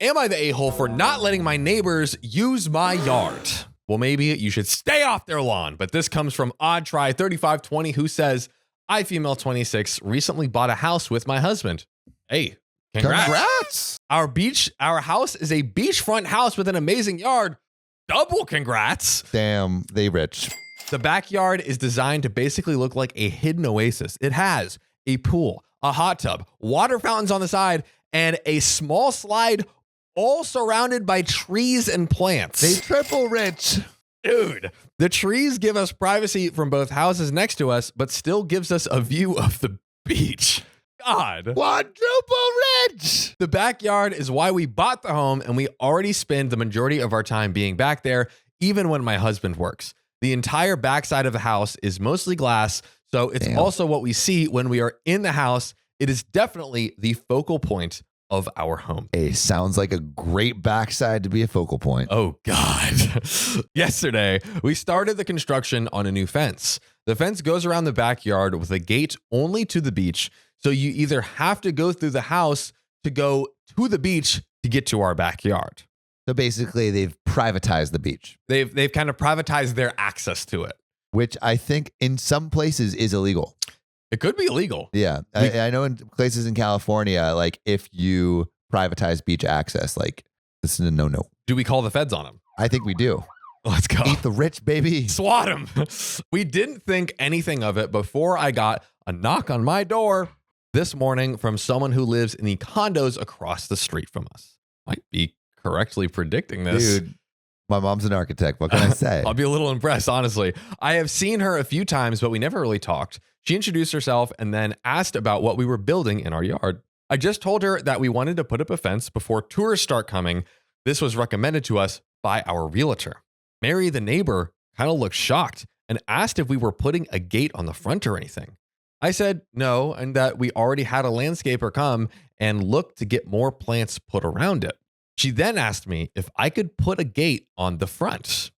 Am I the a-hole for not letting my neighbors use my yard? Well, maybe you should stay off their lawn. But this comes from Odd Try 3520, who says, I, female 26, recently bought a house with my husband. Hey, congrats. Our house is a beachfront house with an amazing yard. Double congrats. Damn, they rich. The backyard is designed to basically look like a hidden oasis. It has a pool, a hot tub, water fountains on the side, and a small slide, all surrounded by trees and plants. They triple rich. Dude, the trees give us privacy from both houses next to us, but still gives us a view of the beach. God. Quadruple rich. The backyard is why we bought the home, and we already spend the majority of our time being back there, even when my husband works. The entire backside of the house is mostly glass, so it's also what we see when we are in the house. It is definitely the focal point of our home. Hey, sounds like a great backside to be a focal point. Oh, God. Yesterday, we started the construction on a new fence. The fence goes around the backyard with a gate only to the beach, so you either have to go through the house to go to the beach to get to our backyard. So basically, they've privatized the beach. They've kind of privatized their access to it. Which I think in some places is illegal. It could be illegal. Yeah. I know in places in California, like if you privatize beach access, like this is a no-no. Do we call the feds on them? I think we do. Let's go. Eat the rich, baby. Swat them. We didn't think anything of it before I got a knock on my door this morning from someone who lives in the condos across the street from us. Might be correctly predicting this. Dude, my mom's an architect. What can I say? I'll be a little impressed, honestly. I have seen her a few times, but we never really talked. She introduced herself and then asked about what we were building in our yard. I just told her that we wanted to put up a fence before tourists start coming. This was recommended to us by our realtor. Mary, the neighbor, kind of looked shocked and asked if we were putting a gate on the front or anything. I said no, and that we already had a landscaper come and look to get more plants put around it. She then asked me if I could put a gate on the front.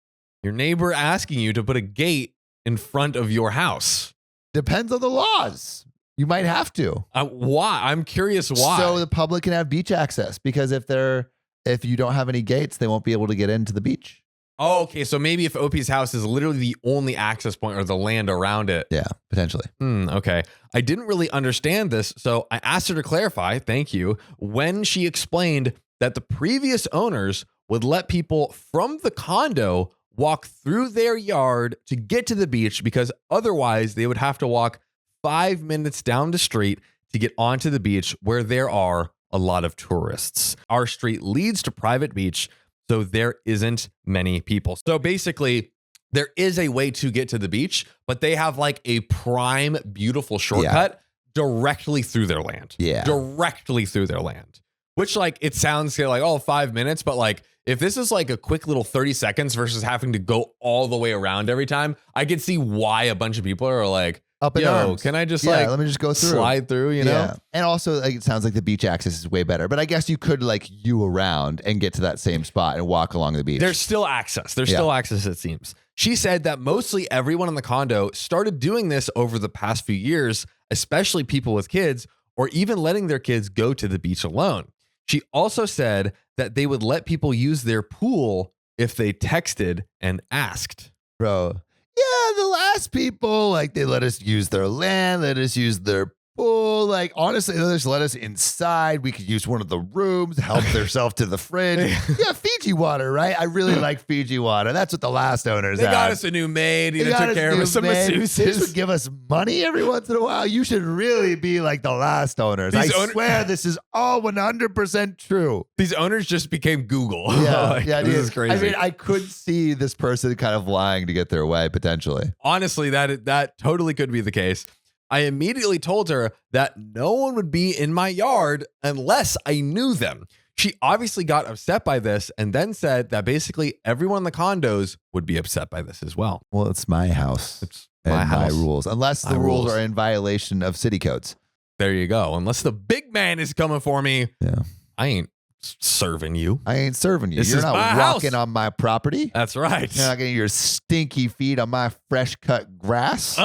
Your neighbor asking you to put a gate in front of your house. Depends on the laws. You might have to. Why? I'm curious why. So the public can have beach access, because if you don't have any gates, they won't be able to get into the beach. Oh, okay. So maybe if OP's house is literally the only access point or the land around it. Yeah, potentially. Okay. I didn't really understand this, so I asked her to clarify, thank you, when she explained that the previous owners would let people from the condo walk through their yard to get to the beach, because otherwise they would have to walk 5 minutes down the street to get onto the beach, where there are a lot of tourists. Our street leads to private beach, so there isn't many people. So basically, there is a way to get to the beach, but they have like a prime, beautiful shortcut directly through their land. Yeah. Directly through their land. Which, like, it sounds like, 5 minutes, but like, if this is like a quick little 30 seconds versus having to go all the way around every time, I could see why a bunch of people are like, up in arms. Can I just let me just go through, slide through, you know? And also, like, it sounds like the beach access is way better, but I guess you could like around and get to that same spot and walk along the beach. There's still access. Still access, it seems. She said that mostly everyone in the condo started doing this over the past few years, especially people with kids, or even letting their kids go to the beach alone. She also said that they would let people use their pool if they texted and asked. Bro, yeah, the last people, like, they let us use their land, let us use their pool. Like, honestly, they just let us inside. We could use one of the rooms, help themselves to the fridge. Yeah, Fiji water, right? I really like Fiji water. That's what the last owners had. They got us a new maid. Took care of us, some masseuses. They just would give us money every once in a while. You should really be like the last owners. I swear this is all 100% true. These owners just became Google. Yeah, this is crazy. I mean, I could see this person kind of lying to get their way, potentially. Honestly, that totally could be the case. I immediately told her that no one would be in my yard unless I knew them. She obviously got upset by this and then said that basically everyone in the condos would be upset by this as well. Well, it's my house. It's my house. My rules. Unless the rules are in violation of city codes. There you go. Unless the big man is coming for me. Yeah. I ain't serving you. I ain't serving you. This You're is not my walking house. on my property. That's right. You're not getting your stinky feet on my fresh cut grass.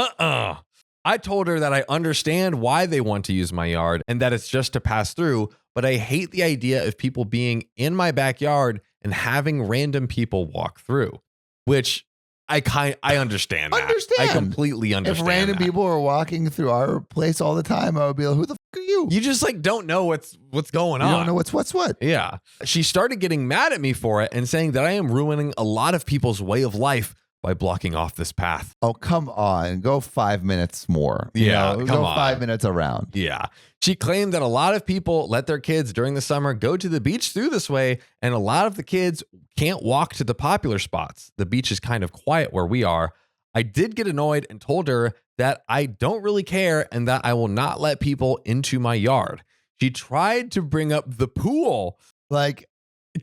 I told her that I understand why they want to use my yard and that it's just to pass through, but I hate the idea of people being in my backyard and having random people walk through, which I understand that. I completely understand. If random that. people were walking through our place all the time, I would be like, who the fuck are you? You just like don't know what's going on. You don't know what's what. Yeah. She started getting mad at me for it and saying that I am ruining a lot of people's way of life by blocking off this path. Oh, come on. Go 5 minutes more. Yeah, come go on. 5 minutes around. Yeah. She claimed that a lot of people let their kids during the summer go to the beach through this way, and a lot of the kids can't walk to the popular spots. The beach is kind of quiet where we are. I did get annoyed and told her that I don't really care and that I will not let people into my yard. She tried to bring up the pool. Like,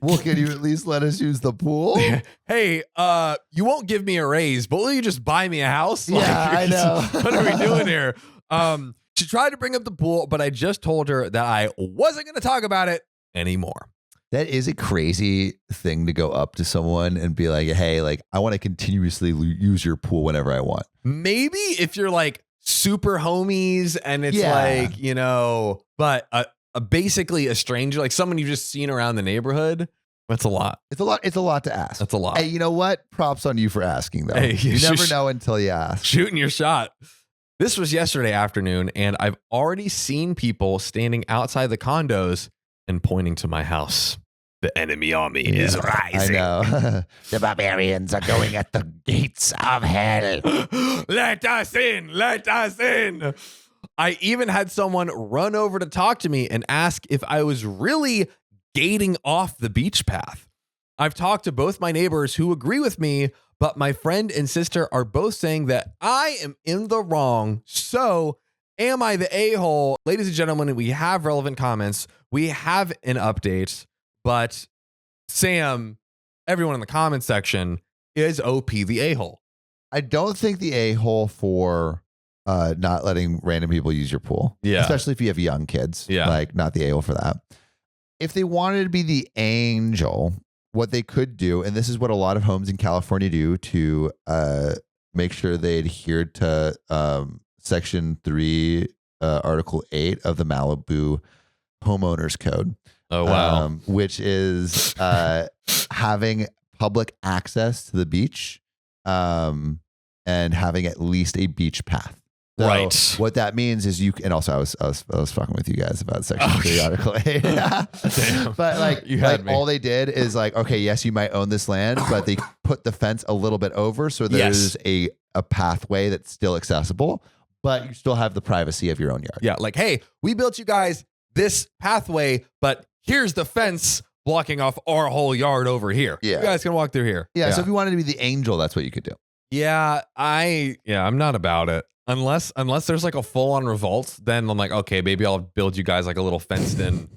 well, can you at least let us use the pool? Hey, you won't give me a raise, but will you just buy me a house? Yeah, I know. What are we doing here? She tried to bring up the pool, but I just told her that I wasn't going to talk about it anymore. That is a crazy thing to go up to someone and be like, hey, like, I want to continuously use your pool whenever I want. Maybe if you're like super homies and it's like, you know, but basically a stranger, like someone you've just seen around the neighborhood, that's a lot. It's a lot to ask. That's a lot. Hey, you know what? Props on you for asking, though. Hey, you never know until you ask. Shooting your shot. This was yesterday afternoon, and I've already seen people standing outside the condos and pointing to my house. The enemy army is rising. I know. The barbarians are going at the gates of hell. Let us in. Let us in. I even had someone run over to talk to me and ask if I was really gating off the beach path. I've talked to both my neighbors who agree with me, but my friend and sister are both saying that I am in the wrong. So am I the a-hole? Ladies and gentlemen, we have relevant comments. We have an update, but Sam, everyone in the comment section, is OP the a-hole. I don't think the a-hole for not letting random people use your pool. Yeah. Especially if you have young kids. Yeah. Like, not the a-hole for that. If they wanted to be the angel, what they could do, and this is what a lot of homes in California do to make sure they adhere to Section 3, Article 8 of the Malibu Homeowners Code. Oh, wow. Which is having public access to the beach and having at least a beach path. So right. What that means is you, and also I was fucking with you guys about Section 3, Article 8. Damn. But like, You had me. all they did is like, okay, yes, you might own this land, but they put the fence a little bit over so there's a pathway that's still accessible, but you still have the privacy of your own yard. Yeah, like, hey, we built you guys this pathway, but here's the fence blocking off our whole yard over here. Yeah. You guys can walk through here. Yeah. So if you wanted to be the angel, that's what you could do. Yeah, I'm not about it. Unless there's like a full-on revolt, then I'm like, okay, maybe I'll build you guys like a little fenced-in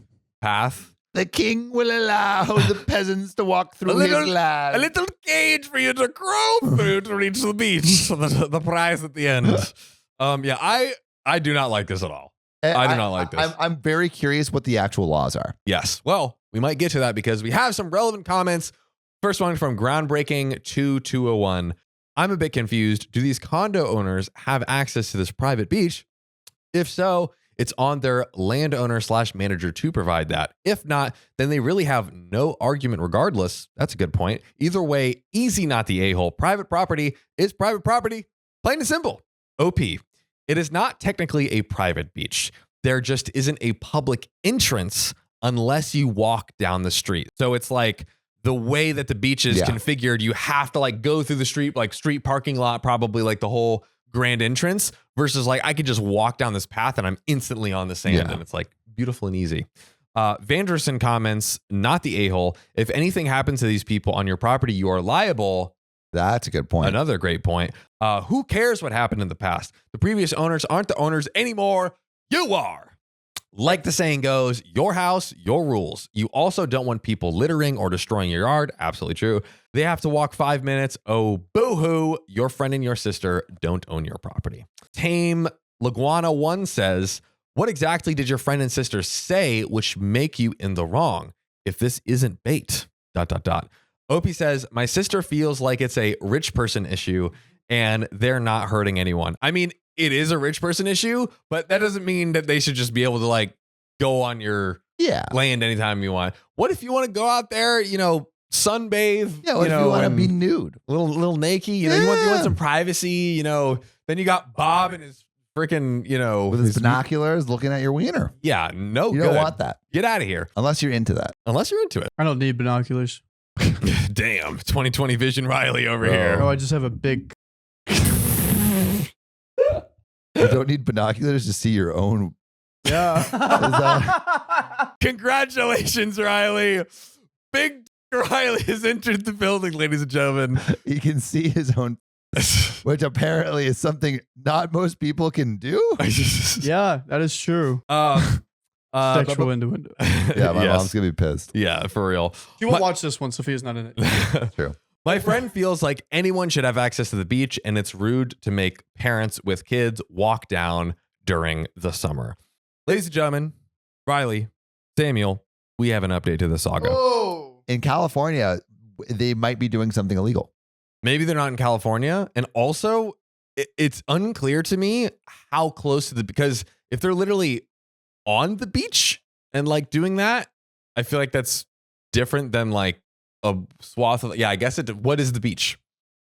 path. The king will allow the peasants to walk through his land. A little cage for you to crawl through to reach the beach. the prize at the end. Yeah, I do not like this at all. I do not like this. I'm very curious what the actual laws are. Yes. Well, we might get to that because we have some relevant comments. First one from Groundbreaking 2201. I'm a bit confused. Do these condo owners have access to this private beach? If so, it's on their landowner/manager to provide that. If not, then they really have no argument regardless. That's a good point. Either way, easy not the a-hole. Private property is private property. Plain and simple. OP. It is not technically a private beach. There just isn't a public entrance unless you walk down the street. So it's like the way that the beach is configured, you have to like go through the street, like street parking lot, probably like the whole grand entrance, versus like I could just walk down this path and I'm instantly on the sand and it's like beautiful and easy. Vanderson comments, not the a-hole. If anything happens to these people on your property, you are liable. That's a good point. Another great point. Who cares what happened in the past? The previous owners aren't the owners anymore. You are. Like the saying goes, your house, your rules. You also don't want people littering or destroying your yard. Absolutely true. They have to walk 5 minutes. Oh, boo-hoo. Your friend and your sister don't own your property. Tame Laguana 1 says, what exactly did your friend and sister say which make you in the wrong? If this isn't bait, ... Opie says, my sister feels like it's a rich person issue and they're not hurting anyone. I mean, it is a rich person issue, but that doesn't mean that they should just be able to like go on your Yeah. land anytime you want. What if you want to go out there, sunbathe? Yeah, what if you want to be nude? little naked? You want some privacy? Then you got Bob and his freaking, With his binoculars looking at your wiener. Yeah, no, You good. don't want that. Get out of here. Unless you're into that. Unless you're into it. I don't need binoculars. Damn, 2020 vision Riley over Bro. here. Oh, I just have a big. You don't need binoculars to see your own. Yeah. Congratulations, Riley. Big Riley has entered the building, ladies and gentlemen. He can see his own, which apparently is something not most people can do. Yeah, that is true. Sexual innuendo. Yeah, my mom's going to be pissed. Yeah, for real. She won't watch this one. Sophia's not in it. True. My friend feels like anyone should have access to the beach, and it's rude to make parents with kids walk down during the summer. Ladies and gentlemen, Riley, Samuel, we have an update to the saga. Oh. In California, they might be doing something illegal. Maybe they're not in California. And also, it's unclear to me how close to because if they're literally on the beach and like doing that, I feel like that's different than like a swath of, I guess what is the beach?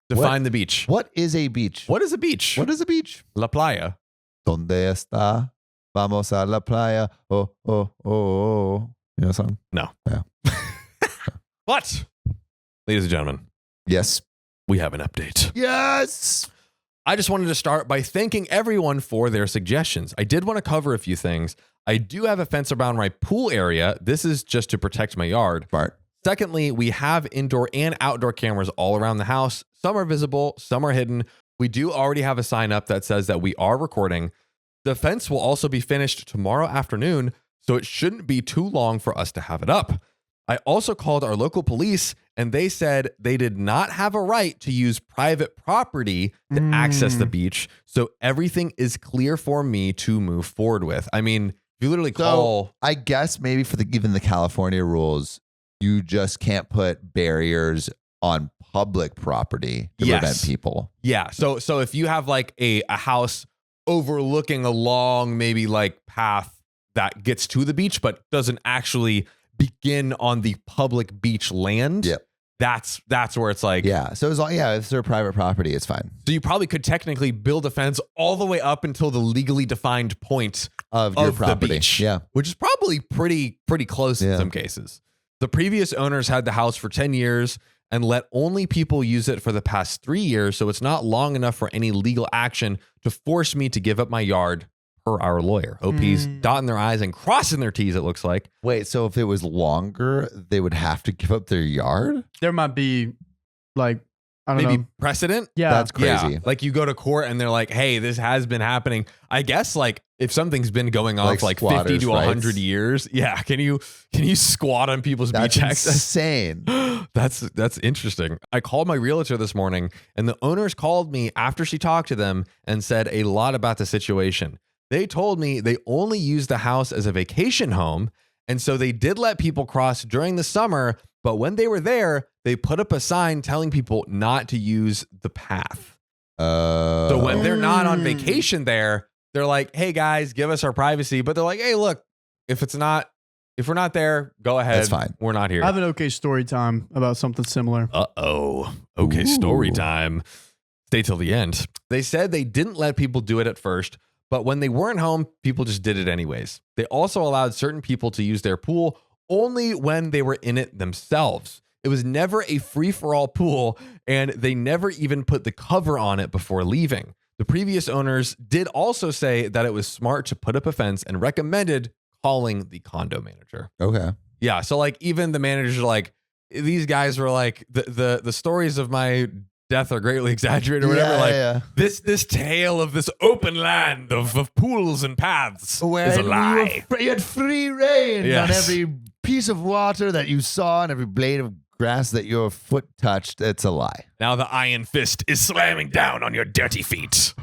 Define the beach. What is a beach? What is a beach? What is a beach? La playa. Donde está? Vamos a la playa. Oh, oh, oh, oh. You know the song? No. Yeah. But, ladies and gentlemen, Yes. we have an update. Yes. I just wanted to start by thanking everyone for their suggestions. I did want to cover a few things. I do have a fence around my pool area. This is just to protect my yard. Bart. Secondly, we have indoor and outdoor cameras all around the house. Some are visible, some are hidden. We do already have a sign up that says that we are recording. The fence will also be finished tomorrow afternoon, so it shouldn't be too long for us to have it up. I also called our local police, and they said they did not have a right to use private property to access the beach, so everything is clear for me to move forward with. I mean, if you literally call... So I guess maybe for even the California rules, you just can't put barriers on public property to prevent people. Yeah. So if you have like a house overlooking a long maybe like path that gets to the beach but doesn't actually begin on the public beach land, that's where it's like, So as long, if they're private property, it's fine. So you probably could technically build a fence all the way up until the legally defined point of your property. The beach, yeah, which is probably pretty close in some cases. The previous owners had the house for 10 years and let only people use it for the past 3 years, so it's not long enough for any legal action to force me to give up my yard, per our lawyer. OP's dotting their I's and crossing their T's, it looks like. Wait, so if it was longer, they would have to give up their yard? There might be like, I don't Maybe know. precedent? Yeah. That's crazy. Yeah. Like you go to court and they're like, hey, this has been happening. I guess like if something's been going on for like 50 to 100 years, can you squat on people's beach access? Insane. That's interesting. I called my realtor this morning and the owners called me after she talked to them and said a lot about the situation. They told me they only use the house as a vacation home, and so they did let people cross during the summer, but when they were there, they put up a sign telling people not to use the path. So when they're not on vacation there, they're like, hey guys, give us our privacy. But they're like, hey, look, if we're not there, go ahead. That's fine. We're not here. I have an okay story time about something similar. Uh-oh. Okay, story time. Stay till the end. They said they didn't let people do it at first, but when they weren't home, people just did it anyways. They also allowed certain people to use their pool only when they were in it themselves. It was never a free-for-all pool, and they never even put the cover on it before leaving. The previous owners did also say that it was smart to put up a fence and recommended calling the condo manager. Okay. Yeah, so like even the managers are like, these guys were like, the stories of my death are greatly exaggerated or whatever. This tale of this open land of pools and paths is a lie. You had free reign on every piece of water that you saw and every blade of grass that your foot touched. It's a lie. Now the iron fist is slamming down on your dirty feet.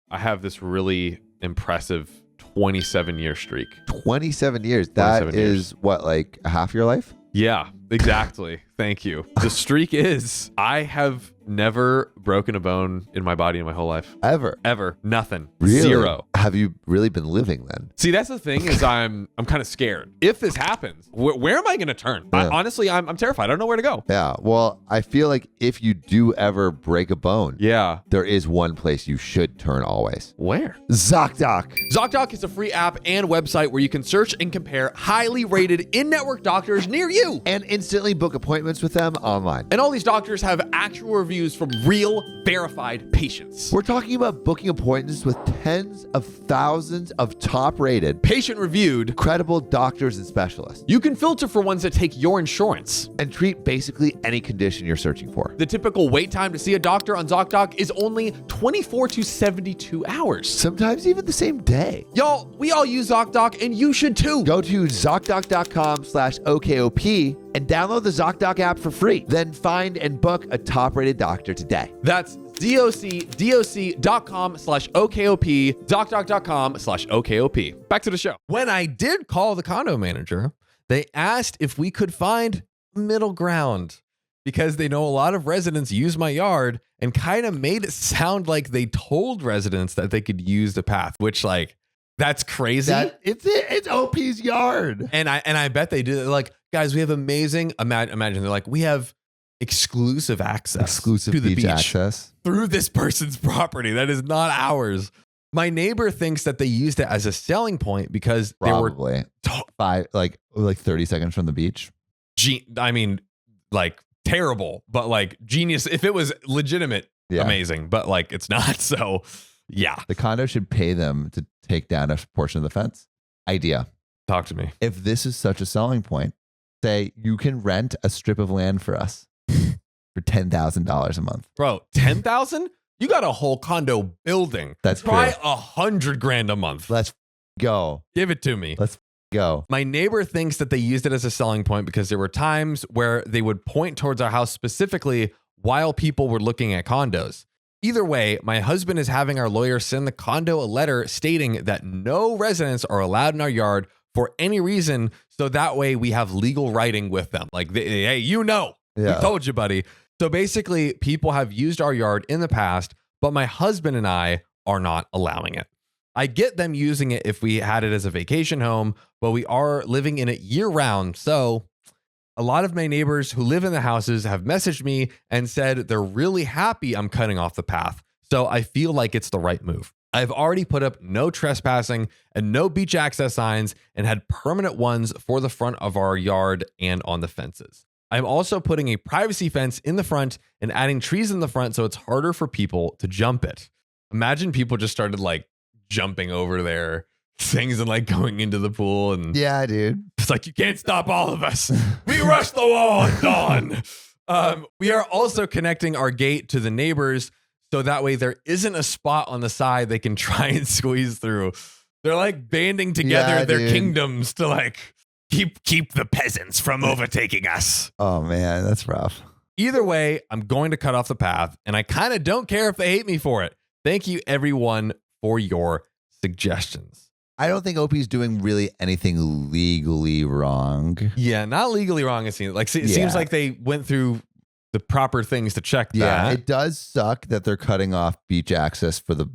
I have this really impressive 27-year streak. 27 years. That is what, like half your life? Yeah, exactly. Thank you. The streak is I have never broken a bone in my body in my whole life. Ever? Ever. Nothing. Really? Zero. have you really been living then? See, that's the thing is I'm kind of scared. If this happens, where am I going to turn? Yeah. Honestly, I'm terrified. I don't know where to go. Yeah. Well, I feel like if you do ever break a bone, Yeah. there is one place you should turn always. Where? ZocDoc. ZocDoc is a free app and website where you can search and compare highly rated in-network doctors near you. And instantly book appointments with them online. And all these doctors have actual reviews from real, verified patients. We're talking about booking appointments with tens of thousands of top-rated, Patient-reviewed. credible doctors and specialists, You can filter for ones that take your insurance. and treat basically any condition you're searching for. The typical wait time to see a doctor on ZocDoc is only 24 to 72 hours. Sometimes even the same day. Y'all, we all use ZocDoc, and you should too. Go to ZocDoc.com/OKOP and download the ZocDoc app for free. Then find and book a top-rated doctor today. That's ZocDoc.com/OKOP, ZocDoc.com/OKOP. Back to the show. When I did call the condo manager, they asked if we could find middle ground because they know a lot of residents use my yard and kind of made it sound like they told residents that they could use the path, which like, that's crazy. It's OP's yard. And I bet they do. They're like, guys, we have amazing. Imagine they're like, we have exclusive access to the beach access through this person's property. That is not ours. My neighbor thinks that they used it as a selling point because Probably. Like 30 seconds from the beach. I mean, like terrible, but like genius. If it was legitimate, amazing, but like it's not. So yeah. The condo should pay them to take down a portion of the fence. Idea. Talk to me. If this is such a selling point, say you can rent a strip of land for us for $10,000 a month. Bro, 10,000? You got a whole condo building. That's Try true. $100,000 a month. Let's go. Give it to me. Let's go. My neighbor thinks that they used it as a selling point because there were times where they would point towards our house specifically while people were looking at condos. Either way, my husband is having our lawyer send the condo a letter stating that no residents are allowed in our yard for any reason. So that way we have legal writing with them. Like, hey, we told you, buddy. So basically, people have used our yard in the past, but my husband and I are not allowing it. I get them using it if we had it as a vacation home, but we are living in it year round. So a lot of my neighbors who live in the houses have messaged me and said they're really happy I'm cutting off the path. So I feel like it's the right move. I've already put up no trespassing and no beach access signs and had permanent ones for the front of our yard and on the fences. I'm also putting a privacy fence in the front and adding trees in the front so it's harder for people to jump it. Imagine people just started like jumping over their things and like going into the pool. And yeah, dude. It's like, you can't stop all of us. We rush the wall at dawn. We are also connecting our gate to the neighbors so that way there isn't a spot on the side they can try and squeeze through. They're like banding together their kingdoms to like keep the peasants from overtaking us. Oh man, that's rough. Either way, I'm going to cut off the path, and I kind of don't care if they hate me for it. Thank you, everyone, for your suggestions. I don't think OP's doing really anything legally wrong. Yeah, not legally wrong. It seems like seems like they went through the proper things to check that. Yeah, it does suck that they're cutting off beach access for the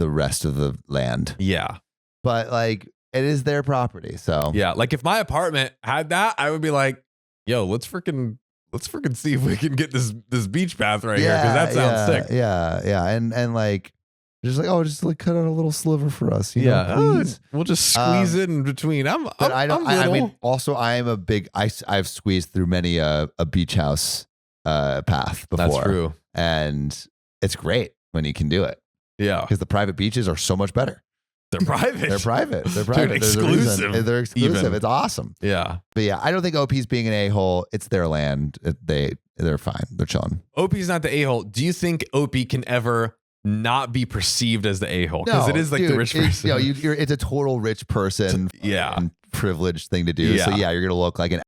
rest of the land. Yeah, but like it is their property, so yeah. Like if my apartment had that, I would be like, "Yo, let's freaking see if we can get this beach path right here because that sounds sick." Yeah, and like. Just like cut out a little sliver for us. You know, please. We'll just squeeze it in between. I mean, also, I am a big. I've squeezed through many a beach house path before. That's true, and it's great when you can do it. Yeah, because the private beaches are so much better. They're private. They're private. They're private. Exclusive. They're exclusive. Even. It's awesome. Yeah, but yeah, I don't think OP's being an a-hole. It's their land. They're fine. They're chilling. OP's not the a-hole. Do you think OP can ever not be perceived as the a-hole? Because it is like the rich person. It's a total rich person, and privileged thing to do. Yeah. So yeah, you're gonna look like an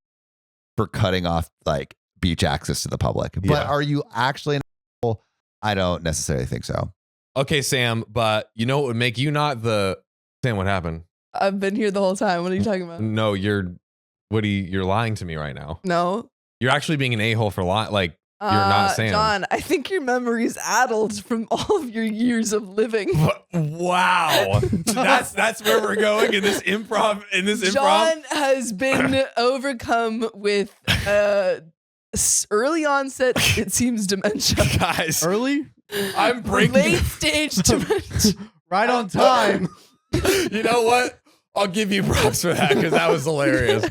for cutting off like beach access to the public. But are you actually an a-hole? I don't necessarily think so. Okay, Sam, but you know what would make you not the Sam? What happened? I've been here the whole time. What are you talking about? No, you're lying to me right now. No, you're actually being an a-hole for like not Sam. John, I think your memory's addled from all of your years of living. Wow. That's where we're going in this improv. John has been overcome with early onset, it seems, dementia. Guys, Early? I'm breaking. Late stage dementia. Right on time. You know what? I'll give you props for that because that was hilarious.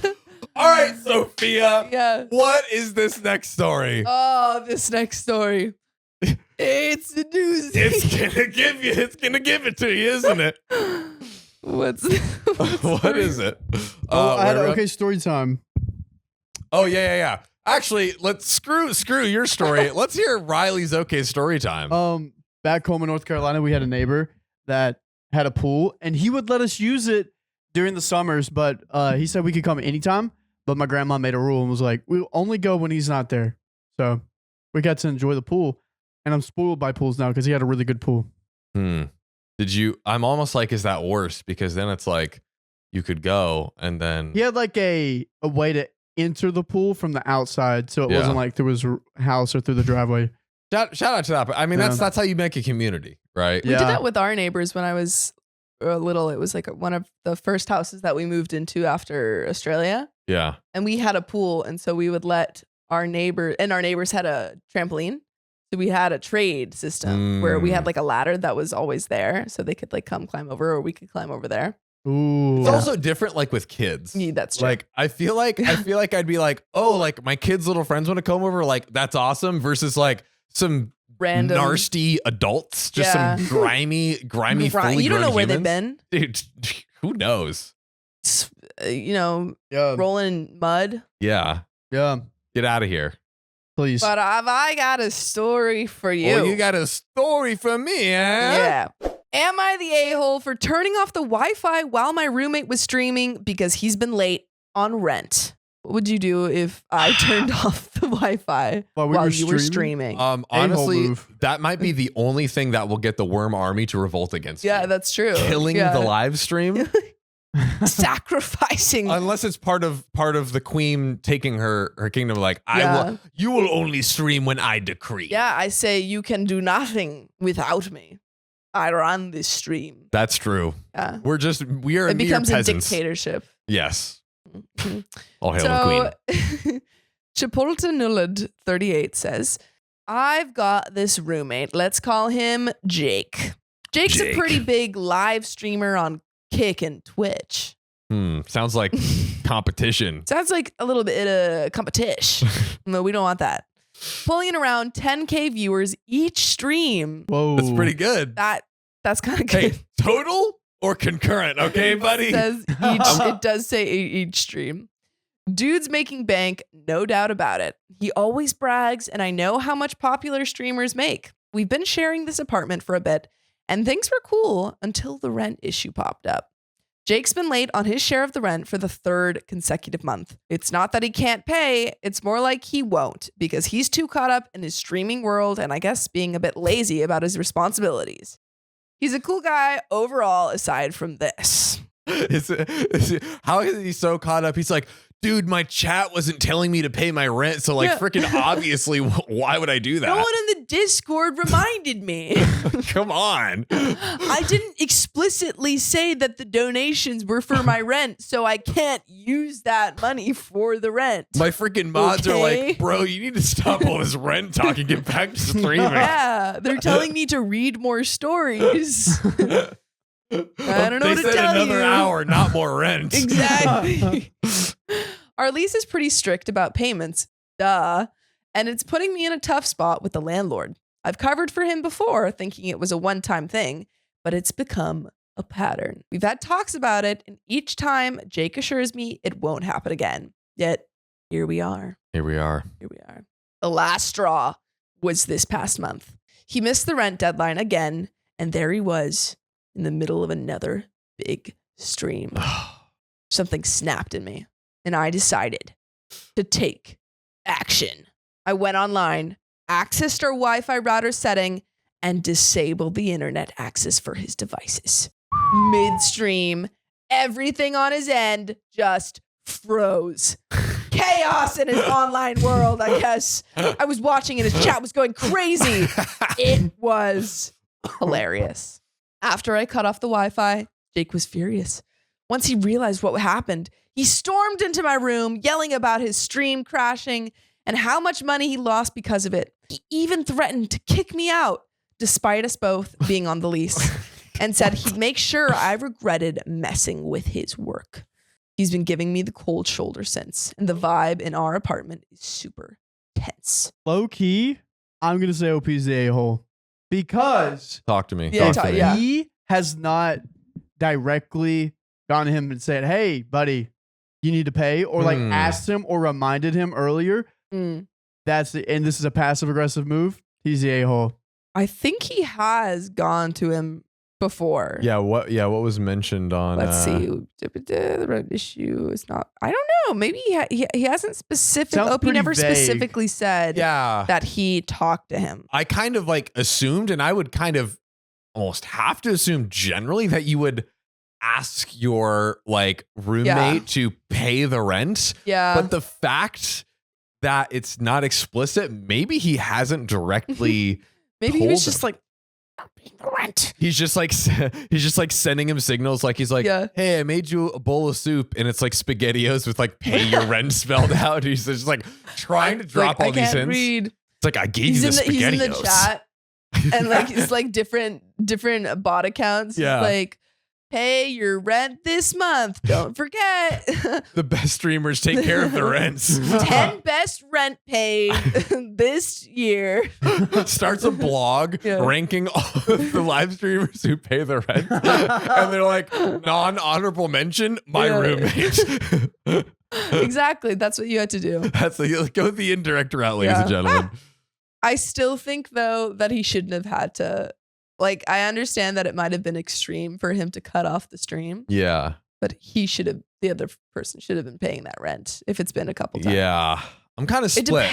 All right, Sophia. Yeah. What is this next story? Oh, this next story. It's a doozy. It's gonna give it to you, isn't it? What's What is it? I had where- okay story time. Oh yeah. Actually, let's screw your story. Let's hear Riley's okay story time. Back home in North Carolina, we had a neighbor that had a pool, and he would let us use it during the summers, but he said we could come anytime. But my grandma made a rule and was like, we'll only go when he's not there. So we got to enjoy the pool. And I'm spoiled by pools now because he had a really good pool. Did you? I'm almost like, is that worse? Because then it's like you could go and then He had like a way to enter the pool from the outside. So it wasn't like through his house or through the driveway. shout out to that. But I mean, that's how you make a community, right? We did that with our neighbors when I was little. It was like one of the first houses that we moved into after Australia. Yeah. And we had a pool. And so we would let our neighbors had a trampoline. So we had a trade system where we had like a ladder that was always there. So they could like come climb over, or we could climb over there. Ooh. It's also different, like with kids. Yeah, that's true. Like I feel like I'd be like, oh, like my kids' little friends want to come over, like that's awesome. Versus like some random nasty adults, just some grimy, fully you don't know grown where humans. they've been. Dude. Who knows? Rolling in mud. Yeah, get out of here. Please. But have I got a story for you? Oh, you got a story for me, eh? Yeah. Am I the a-hole for turning off the Wi-Fi while my roommate was streaming because he's been late on rent? What would you do if I turned off the Wi-Fi while you were streaming? Honestly, that might be the only thing that will get the Worm Army to revolt against you. Yeah, that's true. Killing the live stream. Sacrificing. Unless it's part of the queen taking her kingdom, like you will only stream when I decree. Yeah, I say you can do nothing without me. I run this stream. That's true. Yeah. We are it mere becomes peasants. a dictatorship. Yes. All hail the queen. Chipotle Nullad 38 says, I've got this roommate. Let's call him Jake. Jake's a pretty big live streamer on Kick and Twitch. Sounds like competition. Sounds like a little bit of competition. No, we don't want that. Pulling in around 10K viewers each stream. Whoa. That's pretty good. That's kind of good. Hey, total or concurrent? Okay, buddy. It does say each stream. Dude's making bank, no doubt about it. He always brags, and I know how much popular streamers make. We've been sharing this apartment for a bit, and things were cool until the rent issue popped up. Jake's been late on his share of the rent for the 3rd consecutive month. It's not that he can't pay, it's more like he won't, because he's too caught up in his streaming world and I guess being a bit lazy about his responsibilities. He's a cool guy overall, aside from this. How is he so caught up? He's like, dude, my chat wasn't telling me to pay my rent. So like freaking obviously, why would I do that? No one in the Discord reminded me. Come on. I didn't explicitly say that the donations were for my rent, so I can't use that money for the rent. My freaking mods are like, bro, you need to stop all this rent talk and get back to streaming. Yeah, they're telling me to read more stories. I don't know what to tell you. They said another hour, not more rent. Exactly. Our lease is pretty strict about payments, and it's putting me in a tough spot with the landlord. I've covered for him before, thinking it was a one-time thing, but it's become a pattern. We've had talks about it, and each time Jake assures me it won't happen again. Yet, here we are. Here we are. The last straw was this past month. He missed the rent deadline again, and there he was in the middle of another big stream. Something snapped in me, and I decided to take action. I went online, accessed our Wi-Fi router setting, and disabled the internet access for his devices. Midstream, everything on his end just froze. chaos in his online world, I guess. I was watching and his chat was going crazy. It was hilarious. After I cut off the Wi-Fi, Jake was furious. Once he realized what happened, he stormed into my room, yelling about his stream crashing and how much money he lost because of it. He even threatened to kick me out, despite us both being on the lease, and said he'd make sure I regretted messing with his work. He's been giving me the cold shoulder since, and the vibe in our apartment is super tense. Low key, I'm going to say OP's the a-hole. Because Talk to me. Yeah, Talk to me. yeah. he has not directly gone to him and said, hey, buddy, you need to pay, or like asked him or reminded him earlier. Mm. And this is a passive aggressive move. He's the a-hole. I think he has gone to him before. Yeah, what was mentioned on Let's see. The red issue is not. I don't know. Maybe he hasn't specific. Sounds OP pretty never vague. specifically said Yeah. that he talked to him. I kind of like assumed, and I would kind of almost have to assume generally that you would ask your like roommate to pay the rent. Yeah. But the fact that it's not explicit, maybe he hasn't directly Maybe he was told just him. like, "Not paying the rent." He's just like sending him signals like he's like, Yeah. hey, I made you a bowl of soup and it's like SpaghettiOs with like pay your rent spelled out. He's just like trying to drop Like, all I these can't hints. read. It's like I gave He's you the in SpaghettiOs. the chat and like it's like different bot accounts. He's Yeah. like, pay your rent this month. Don't forget. The best streamers take care of the rents. 10 best rent paid this year. Starts a blog Yeah. ranking all of the live streamers who pay the rent. And they're like, non-honorable mention, my Yeah. roommate. Exactly. That's what you had to do. That's go the indirect route, ladies and Yeah. gentlemen. I still think though that he shouldn't have had to. Like, I understand that it might have been extreme for him to cut off the stream, Yeah. but the other person should have been paying that rent if it's been a couple times. Yeah. I'm kind of It split.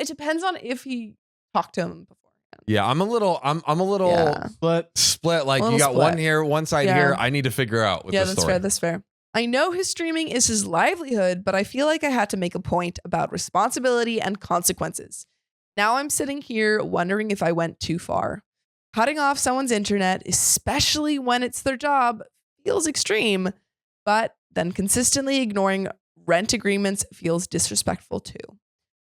depends on if he talked to him beforehand. Yeah, I'm a little Yeah. But split. Like A you little got one split. here, one side Yeah. here. I need to figure out with Yeah, the that's story. fair. That's fair. I know his streaming is his livelihood, but I feel like I had to make a point about responsibility and consequences. Now I'm sitting here wondering if I went too far. Cutting off someone's internet, especially when it's their job, feels extreme, but then consistently ignoring rent agreements feels disrespectful too.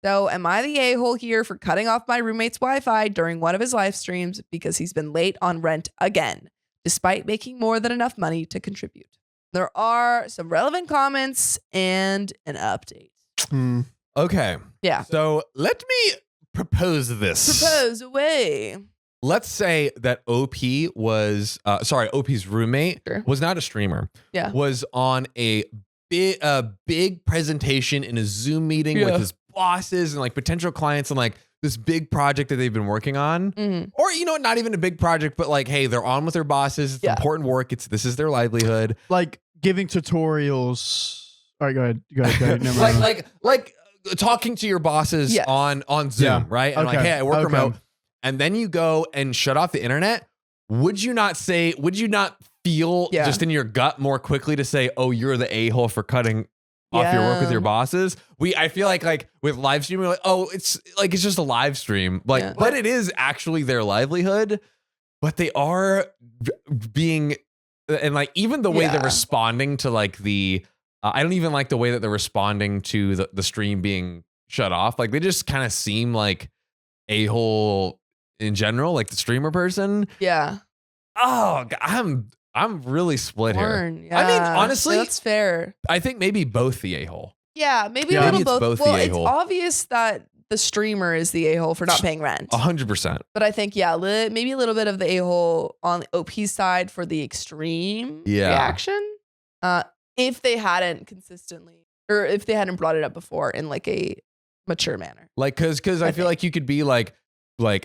So am I the a-hole here for cutting off my roommate's Wi-Fi during one of his live streams because he's been late on rent again, despite making more than enough money to contribute? There are some relevant comments and an update. Okay. Yeah. So let me propose this. Propose away. Let's say that OP's roommate Sure. was not a streamer. Yeah. Was on a big presentation in a Zoom meeting Yeah. with his bosses and like potential clients and like this big project that they've been working on. Mhm. Or, not even a big project, but like, hey, they're on with their bosses. It's Yeah. important work. This is their livelihood. like giving tutorials. All right, go ahead. Never mind. like talking to your bosses Yes. on Zoom, Yeah. right? And like, Okay. hey, I work Okay. remote. And then you go and shut off the internet. Would you not feel Yeah. just in your gut more quickly to say, oh, you're the a-hole for cutting off your work with your bosses? I feel like with live streaming, like, oh, it's just a live stream. Like, Yeah. but it is actually their livelihood. But they are being, and like even the way they're Yeah. responding to like I don't even like the way that they're responding to the stream being shut off. Like they just kind of seem like a-hole in general, like the streamer person. Yeah. Oh, I'm really split here. Torn. Yeah. I mean, honestly- that's fair. I think maybe both the a-hole. Yeah, maybe Yeah. a little Maybe it's both the Well, it's a-hole. obvious that the streamer is the a-hole for not paying rent. 100%. But I think, maybe a little bit of the a-hole on the OP side for the extreme Yeah. reaction. If they hadn't consistently, or if they hadn't brought it up before in like a mature manner. Like, cause I feel think. like you could be like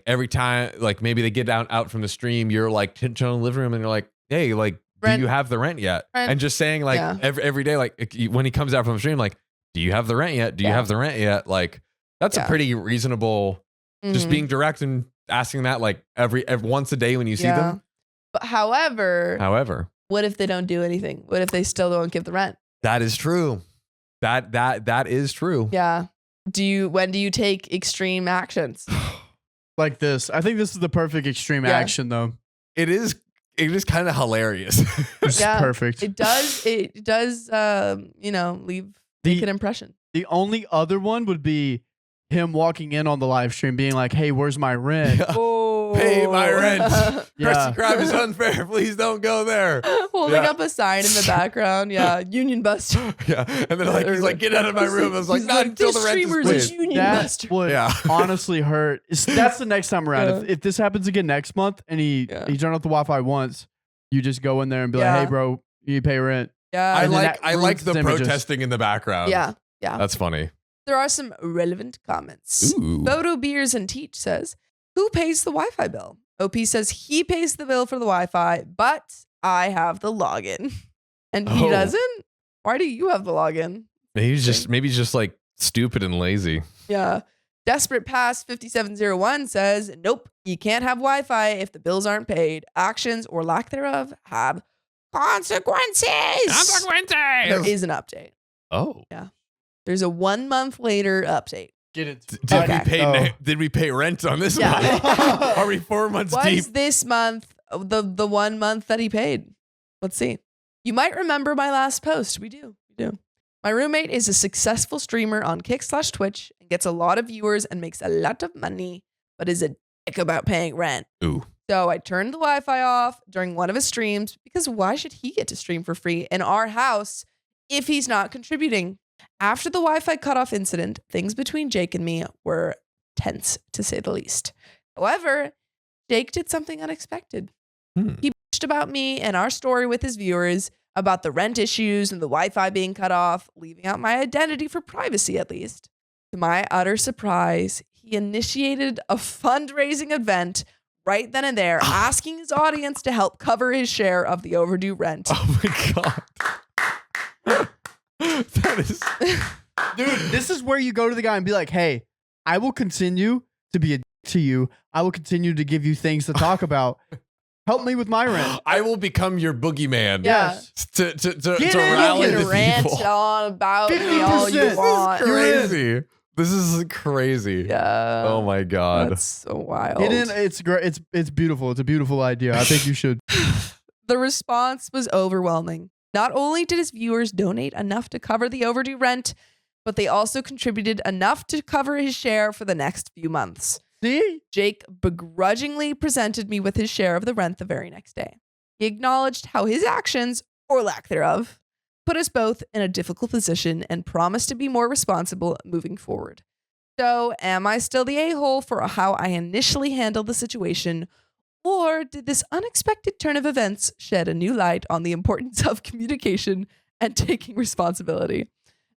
every time, like maybe they get out from the stream, you're like chilling in the living room and you're like, hey, like, Rent. do you have the rent yet? Rent. And just saying like Yeah. every day, like when he comes out from the stream, like, do you have the rent yet? Do you Yeah. have the rent yet? Like, that's a Yeah. pretty reasonable, just Mhm. being direct and asking that like every once a day when you see Yeah. them. But however, However, what if they don't do anything? What if they still don't give the rent? that is true. That is true. Yeah. When do you take extreme actions? Like this. I think this is the perfect extreme Yeah. action, though. It is kind of hilarious. It's Yeah. perfect. It does make an impression. The only other one would be him walking in on the live stream being like, hey, where's my rent? Yeah. Oh. Pay my rent. Yeah. Krusty Krab is unfair. Please don't go there. Holding Yeah. up a sign in the background. Yeah. Union buster. Yeah. And then he's like, get out of my room. I was like, He's not until the this rent streamer's is a paid. union That buster. would Yeah. honestly hurt. That's the next time around. If this happens again next month and he turned off the Wi-Fi once, you just go in there and be Yeah. like, hey, bro, you pay rent. Yeah. I And then like that ruins the his images. protesting in the background. Yeah. Yeah. That's funny. There are some relevant comments. Ooh. Photo Beers and Teach says, who pays the Wi-Fi bill? OP says he pays the bill for the Wi-Fi, but I have the login. And he Oh. doesn't? Why do you have the login? Maybe he's just like stupid and lazy. Yeah. Desperate Pass 5701 says, nope, you can't have Wi-Fi if the bills aren't paid. Actions or lack thereof have consequences. There is an update. Oh. There's a 1 month later update. Get it. Did we pay rent on this Yeah. month? Are we 4 months Was deep? this month the 1 month that he paid? Let's see. You might remember my last post. We do. My roommate is a successful streamer on Kick/Twitch and gets a lot of viewers and makes a lot of money, but is a dick about paying rent. Ooh. So I turned the Wi-Fi off during one of his streams because why should he get to stream for free in our house if he's not contributing? After the Wi-Fi cutoff incident, things between Jake and me were tense, to say the least. However, Jake did something unexpected. He bitched about me and our story with his viewers about the rent issues and the Wi-Fi being cut off, leaving out my identity for privacy at least. To my utter surprise, he initiated a fundraising event right then and there, asking his audience to help cover his share of the overdue rent. Oh my god. That is Dude, this is where you go to the guy and be like, hey, I will continue to be a dick to you. I will continue to give you things to talk about. Help me with my rent. I will become your boogeyman. Yeah. To Get in, rally You the can rant people. on about me all you 50%. want. Crazy. This is crazy. Yeah. Oh my god. That's so wild. Get in. It's great. It's beautiful. It's a beautiful idea. I think you should. The response was overwhelming. Not only did his viewers donate enough to cover the overdue rent, but they also contributed enough to cover his share for the next few months. See? Jake begrudgingly presented me with his share of the rent the very next day. He acknowledged how his actions, or lack thereof, put us both in a difficult position and promised to be more responsible moving forward. So, am I still the a-hole for how I initially handled the situation, or did this unexpected turn of events shed a new light on the importance of communication and taking responsibility?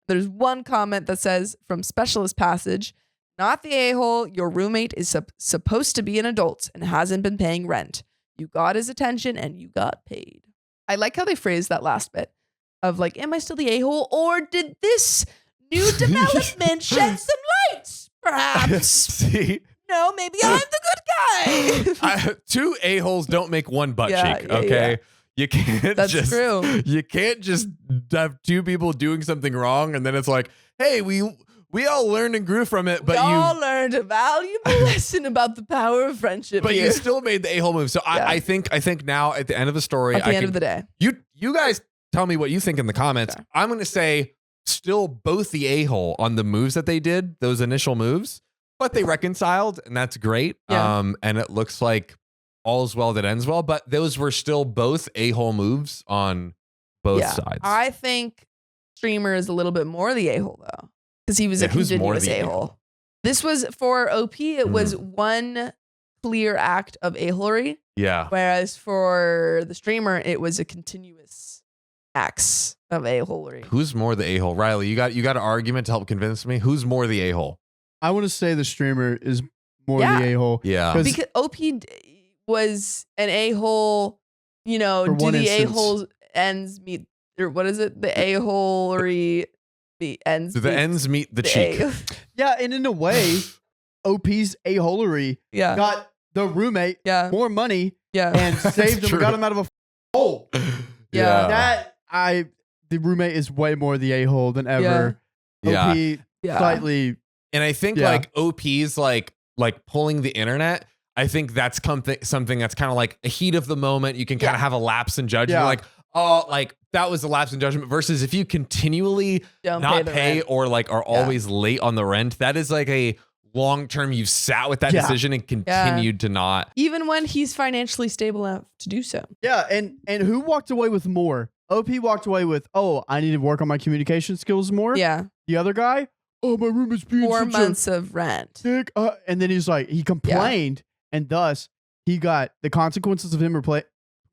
There's one comment that says, from Specialist Passage, not the a-hole, your roommate is supposed to be an adult and hasn't been paying rent. You got his attention and you got paid. I like how they phrased that last bit of like, am I still the a-hole, or did this new development shed some light? Perhaps. See? No, maybe I'm the good guy. Two a-holes don't make one butt Yeah, cheek, yeah, okay? yeah. You can't That's just true. You can't just have two people doing something wrong and then it's like, hey, we all learned and grew from it, but we you all learned a valuable lesson about the power of friendship. but here. you still made the a-hole move. So Yeah. I think now at the end of the story, At the end of the day. you guys tell me what you think in the comments. Okay. I'm gonna say still both the a-hole on the moves that they did, those initial moves, but they reconciled, and that's great. Yeah. And it looks like all's well that ends well, but those were still both a-hole moves on both sides. I think Streamer is a little bit more the a-hole though, because he was a who's more continuous the a-hole. This was for OP. It was one clear act of a-holery, Yeah. whereas for the Streamer, it was a continuous acts of a-holery. Who's more the a-hole? Riley, you got an argument to help convince me? Who's more the a-hole? I want to say the streamer is more Yeah. the a-hole. Yeah. 'Cause- Because OP was an a-hole, you know, For do one the instance. a-holes ends meet, or what is it? The a-holery, the ends Do the meet ends meet the the cheek? Yeah, and in a way, OP's a-holery Yeah. got the roommate Yeah. more money Yeah. and saved him true. and got him out of a hole. Yeah. That the roommate is way more the a-hole than ever. Yeah. OP Yeah. slightly. And I think Yeah. like OP's like pulling the internet. I think that's something that's kind of like a heat of the moment. You can kind of have a lapse in judgment. Yeah. Like, oh, like that was a lapse in judgment versus if you continually Don't not the pay rent. or like are always late on the rent. That is like a long term. You've sat with that Yeah. decision and continued to not. Even when he's financially stable enough to do so. Yeah, and who walked away with more? OP walked away with, oh, I need to work on my communication skills more. Yeah. The other guy, oh, my room is being 4 such months of rent. a dick. And then he's like, he complained, and thus he got the consequences of him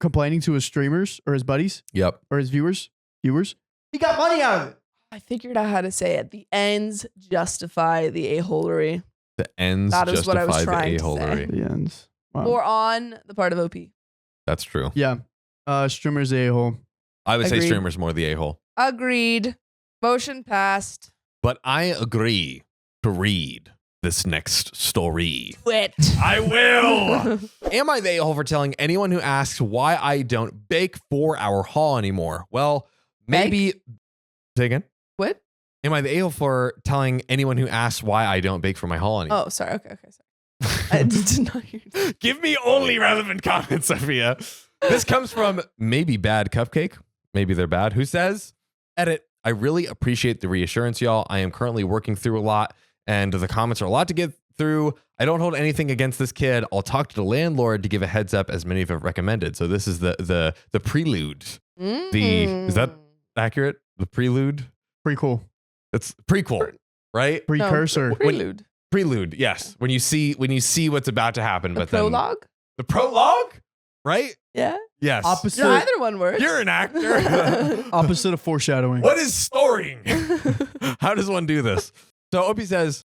complaining to his streamers or his buddies Yep. or his viewers. He got money out of it. I figured out how to say it. The ends justify the a-holery. The ends That is what I was justify trying the to a-holery. The ends. Wow. Or on the part of OP. That's true. Yeah. Streamers a-hole. I would say Agreed. streamers more the a-hole. Agreed. Motion passed. But I agree to read this next story. Quit. I will. Am I the a-hole for telling anyone who asks why I don't bake for our haul anymore? Well, maybe. Say again? What? Am I the a-hole for telling anyone who asks why I don't bake for my haul anymore? Oh, sorry. Okay, sorry. I did not hear you. Give me only relevant comments, Sophia. This comes from Maybe Bad Cupcake. Maybe they're bad. Who says, edit, I really appreciate the reassurance, y'all. I am currently working through a lot, and the comments are a lot to get through. I don't hold anything against this kid. I'll talk to the landlord to give a heads up, as many have recommended. So this is the prelude. Is that accurate? The prelude? Pretty cool. It's prequel, right? Precursor. Prelude. Prelude, yes. When you see what's about to happen, The but prologue? then the prologue, right? Yeah. Yes. Opposite. No, either one works. You're an actor. Opposite of foreshadowing. What is storying? How does one do this? So Opie says,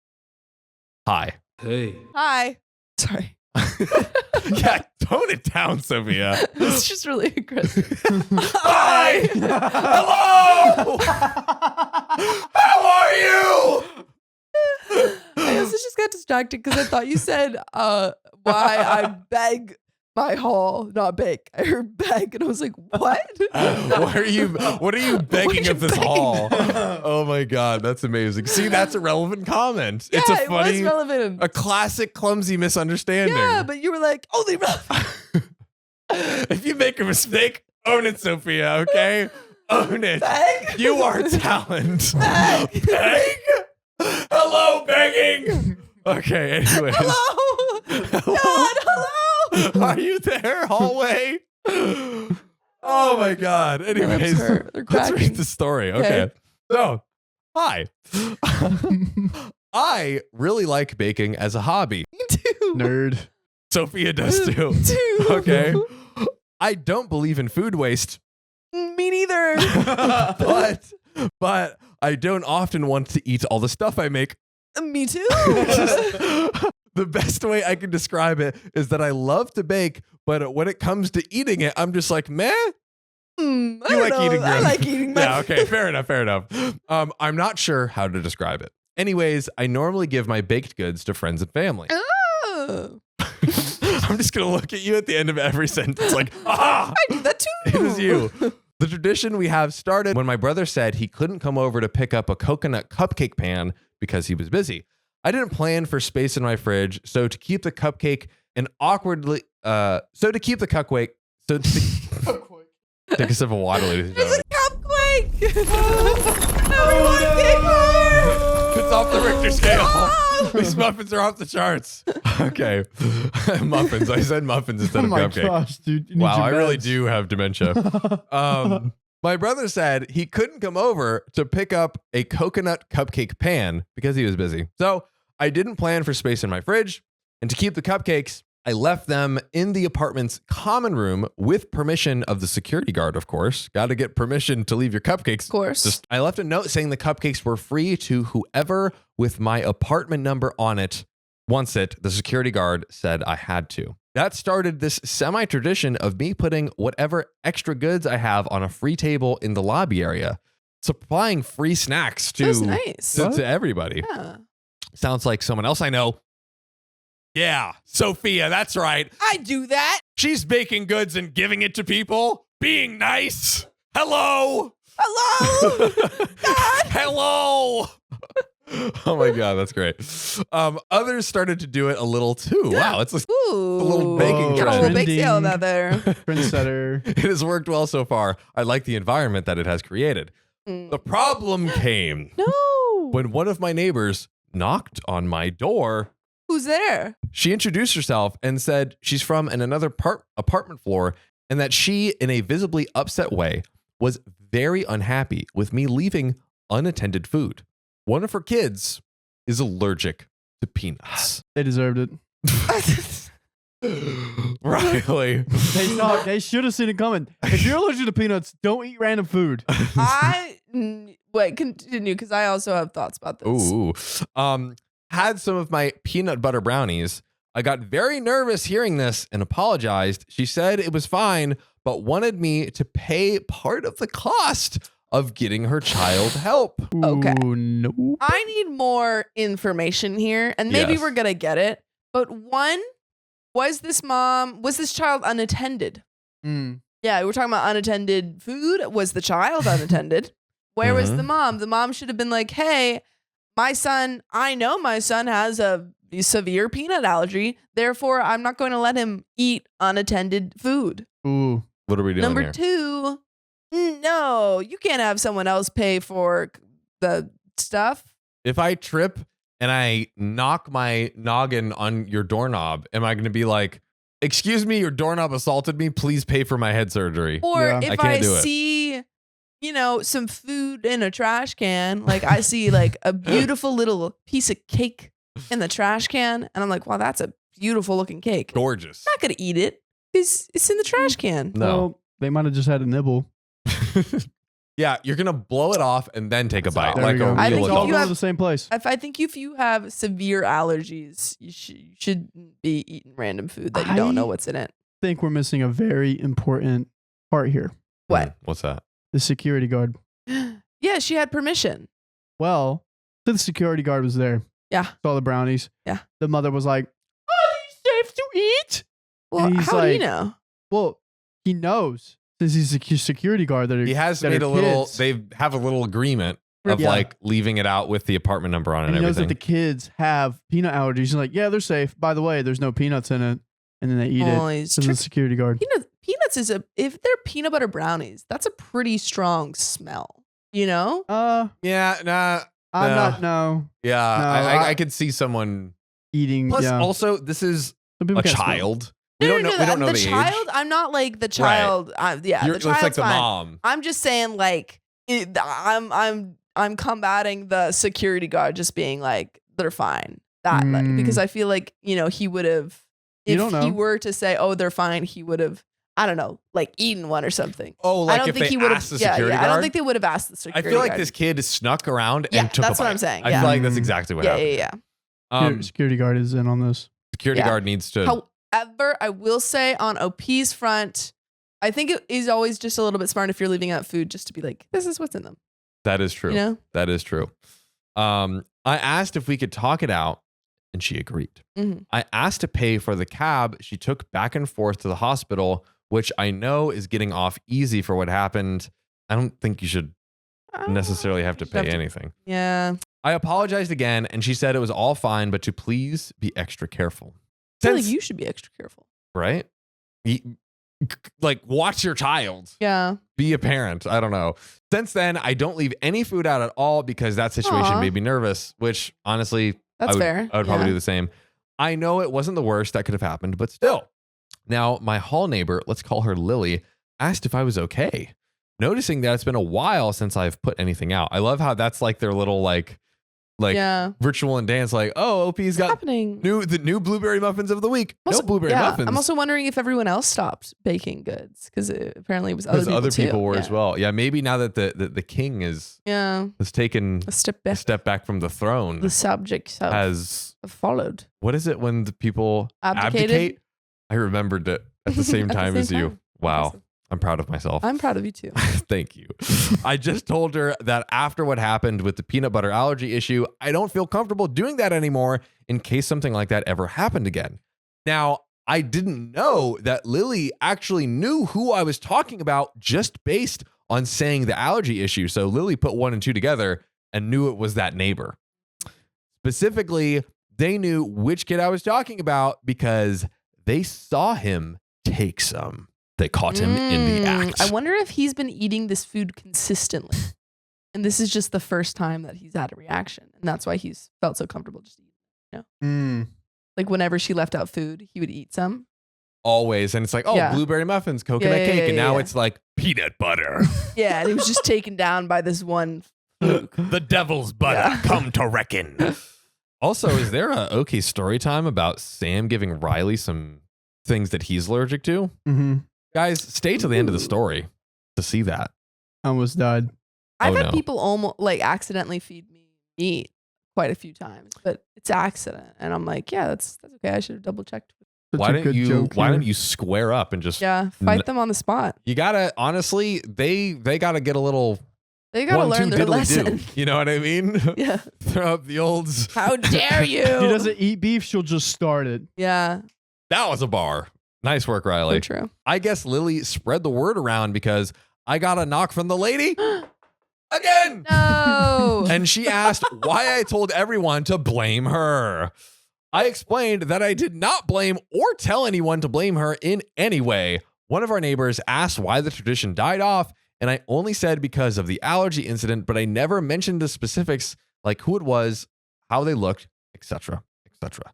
hi. Hey. Hi. Sorry. Yeah, tone it down, Sophia. It's just really aggressive. Hi. Hello. How are you? I also just got distracted because I thought you said why I beg my haul, not bake. I heard beg and I was like, what? What are you begging you of this begging? hall? Oh my God, that's amazing. See, that's a relevant comment. Yeah, It's a it was funny, relevant. a classic clumsy misunderstanding. Yeah, but you were like, only relevant. If you make a mistake, own it, Sophia, okay? Own it. Beg? You are talent. Beg? Beg? Hello, begging. Okay, anyways. Hello? God, hello? Are you there, hallway? Oh my God. Anyways, hurt. They're let's read cracking. the story. Okay. So, hi. I really like baking as a hobby. Me too. Nerd. Sophia does too. Too. Okay. I don't believe in food waste, Me neither. but I don't often want to eat all the stuff I make. Me too. The best way I can describe it is that I love to bake, but when it comes to eating it, I'm just like, meh. I You don't like know. eating I good. like eating. Yeah, okay, fair enough. I'm not sure how to describe it. Anyways, I normally give my baked goods to friends and family. Oh, I'm just gonna look at you at the end of every sentence like, ah, I do that too. it is you. The tradition we have started when my brother said he couldn't come over to pick up a coconut cupcake pan because he was busy. I didn't plan for space in my fridge, so to keep the cupcake and awkwardly, take a sip of water, ladies and There's gentlemen. a cupquake. Everyone get more. It's off the Richter scale. Ah! These muffins are off the charts. Okay. Muffins. I said muffins instead Oh of my cupcake. gosh, dude. You need Wow, your I really meds. do have dementia. My brother said he couldn't come over to pick up a coconut cupcake pan because he was busy. So I didn't plan for space in my fridge. And to keep the cupcakes, I left them in the apartment's common room with permission of the security guard, of course. Got to get permission to leave your cupcakes. Of course. I left a note saying the cupcakes were free to whoever with my apartment number on it wants it. The security guard said I had to. That started this semi-tradition of me putting whatever extra goods I have on a free table in the lobby area, supplying free snacks That's to, nice. to everybody. Yeah. Sounds like someone else I know. Yeah, Sophia, that's right. I do that. She's baking goods and giving it to people, being nice. Hello. Hello. Hello. Oh my God, that's great. Others started to do it a little too. Wow, it's a Ooh. little baking Got a trend. little bake sale out there. Trendsetter. It has worked well so far. I like the environment that it has created. Mm. The problem came No. when one of my neighbors knocked on my door. Who's there? She introduced herself and said she's from another apartment floor and that she, in a visibly upset way, was very unhappy with me leaving unattended food. One of her kids is allergic to peanuts. They deserved it. Riley. They should have seen it coming. If you're allergic to peanuts, don't eat random food. Wait, continue, because I also have thoughts about this. Ooh. Had some of my peanut butter brownies. I got very nervous hearing this and apologized. She said it was fine, but wanted me to pay part of the cost of getting her child help. Okay. Ooh, nope. I need more information here, and maybe Yes. we're gonna get it. But one, was this child unattended? Mm. Yeah, we're talking about unattended food. Was the child unattended? Where was the mom? The mom should have been like, hey, I know my son has a severe peanut allergy. Therefore, I'm not going to let him eat unattended food. Ooh. What are we doing Number here? 2, no, you can't have someone else pay for the stuff. If I trip and I knock my noggin on your doorknob, am I going to be like, excuse me, your doorknob assaulted me. Please pay for my head surgery. Or Yeah. I if can't I do it. see, some food in a trash can, like I see like a beautiful little piece of cake in the trash can, and I'm like, wow, that's a beautiful looking cake. Gorgeous. I'm not gonna eat it because it's in the trash can. No. Well, they might have just had a nibble. Yeah, you're going to blow it off and then take a bite There like we go. a I real think It's all if you adult. going have- to the same place. I think if you have severe allergies, you shouldn't be eating random food that you don't know what's in it. I think we're missing a very important part here. What? What's that? The security guard. Yeah, she had permission. Well, so the security guard was there. Yeah. Saw the brownies. Yeah. The mother was like, "Are these safe to eat?" Well, And he's how do you like- know? Well, he knows since he's a security guard that He has that made are a little, kids. they have a little agreement of Yeah. like leaving it out with the apartment number on it and and he knows that everything. the kids have peanut allergies. He's like, yeah, they're safe. By the way, there's no peanuts in it. And then they eat Oh, it. he's So the security guard. Peanuts if they're peanut butter brownies, that's a pretty strong smell. You know? Yeah, nah. I'm No. not, no. Yeah, No, I could see someone. Eating, Plus, yeah. also, this is Some people a can't smell. child. We don't know. We don't know the child. age. I'm not like the child. Yeah, You're, the it's child's like the fine. mom. I'm just saying, like, I'm combating the security guard just being like, they're fine. That like, Mm. because I feel like he would have, You if don't he know. were to say, oh, they're fine, he would have, I don't know, like eaten one or something. Oh, I like don't if think they he would have. asked the Yeah, security I don't guard. think they would have asked the I security feel like guard. this kid snuck around Yeah, and took that's a what bite. I'm saying, I yeah. feel like that's Mm. exactly what Yeah, happened. yeah, yeah. Security guard is in on this. Security Yeah. guard needs to. However, I will say on OP's front, I think it is always just a little bit smart if you're leaving out food just to be like, this is what's in them. That is true. You know? That is true. I asked if we could talk it out, and she agreed. Mhm. I asked to pay for the cab she took back and forth to the hospital, which I know is getting off easy for what happened. I don't think you should necessarily have to You should pay anything. Yeah. I apologized again, and she said it was all fine, but to please be extra careful. I feel like Since- you should be extra careful. right? Like, watch your child. Yeah. Be a parent. I don't know. Since then, I don't leave any food out at all because that situation Aw. made me nervous, which honestly, That's I would, fair. I would probably Yeah. do the same. I know it wasn't the worst that could have happened, but still. Now, my hall neighbor, let's call her Lily, asked if I was okay, noticing that it's been a while since I've put anything out. I love how that's like their little like yeah. virtual and dance, like, oh, OP's What's got happening? the new blueberry muffins of the week. Also- no blueberry yeah, muffins. I'm also wondering if everyone else stopped baking goods because apparently it was because other too. people were Yeah. as well. Yeah, maybe now that the king has Yeah. taken A step a back. step back from the throne, The subjects have has followed. what is it when the people Abdicated? abdicate? I remembered it at the same At the time same as you. time. Wow, Impressive. I'm proud of myself. I'm proud of you too. Thank you. I just told her that after what happened with the peanut butter allergy issue, I don't feel comfortable doing that anymore in case something like that ever happened again. Now, I didn't know that Lily actually knew who I was talking about just based on saying the allergy issue. So Lily put 1 and 2 together and knew it was that neighbor. Specifically, they knew which kid I was talking about because they saw him take some. They caught him in the act. I wonder if he's been eating this food consistently. And this is just the first time that he's had a reaction. And that's why he's felt so comfortable just eating. Like whenever she left out food, he would eat some. Always. And it's like, blueberry muffins, coconut cake. And now it's like peanut butter. Yeah. And he was just taken down by this one fluke. The devil's butter come to reckon. Also, is there a OK story time about Sam giving Riley some things that he's allergic to? Mm-hmm. Guys, stay to the end of the story to see that. I almost died. I've had people almost like accidentally feed me meat quite a few times, but it's accident. And I'm like, yeah, that's okay. I should have double checked. Why don't you square up and just fight them on the spot? You gotta, honestly, they gotta get a little. They gotta learn their lesson. You know what I mean? Yeah. Throw up the olds. How dare you? He doesn't eat beef. She'll just start it. Yeah. That was a bar. Nice work, Riley. So true. I guess Lily spread the word around because I got a knock from the lady again. No. And she asked why I told everyone to blame her. I explained that I did not blame or tell anyone to blame her in any way. One of our neighbors asked why the tradition died off, and I only said because of the allergy incident, but I never mentioned the specifics like who it was, how they looked, etc., etc.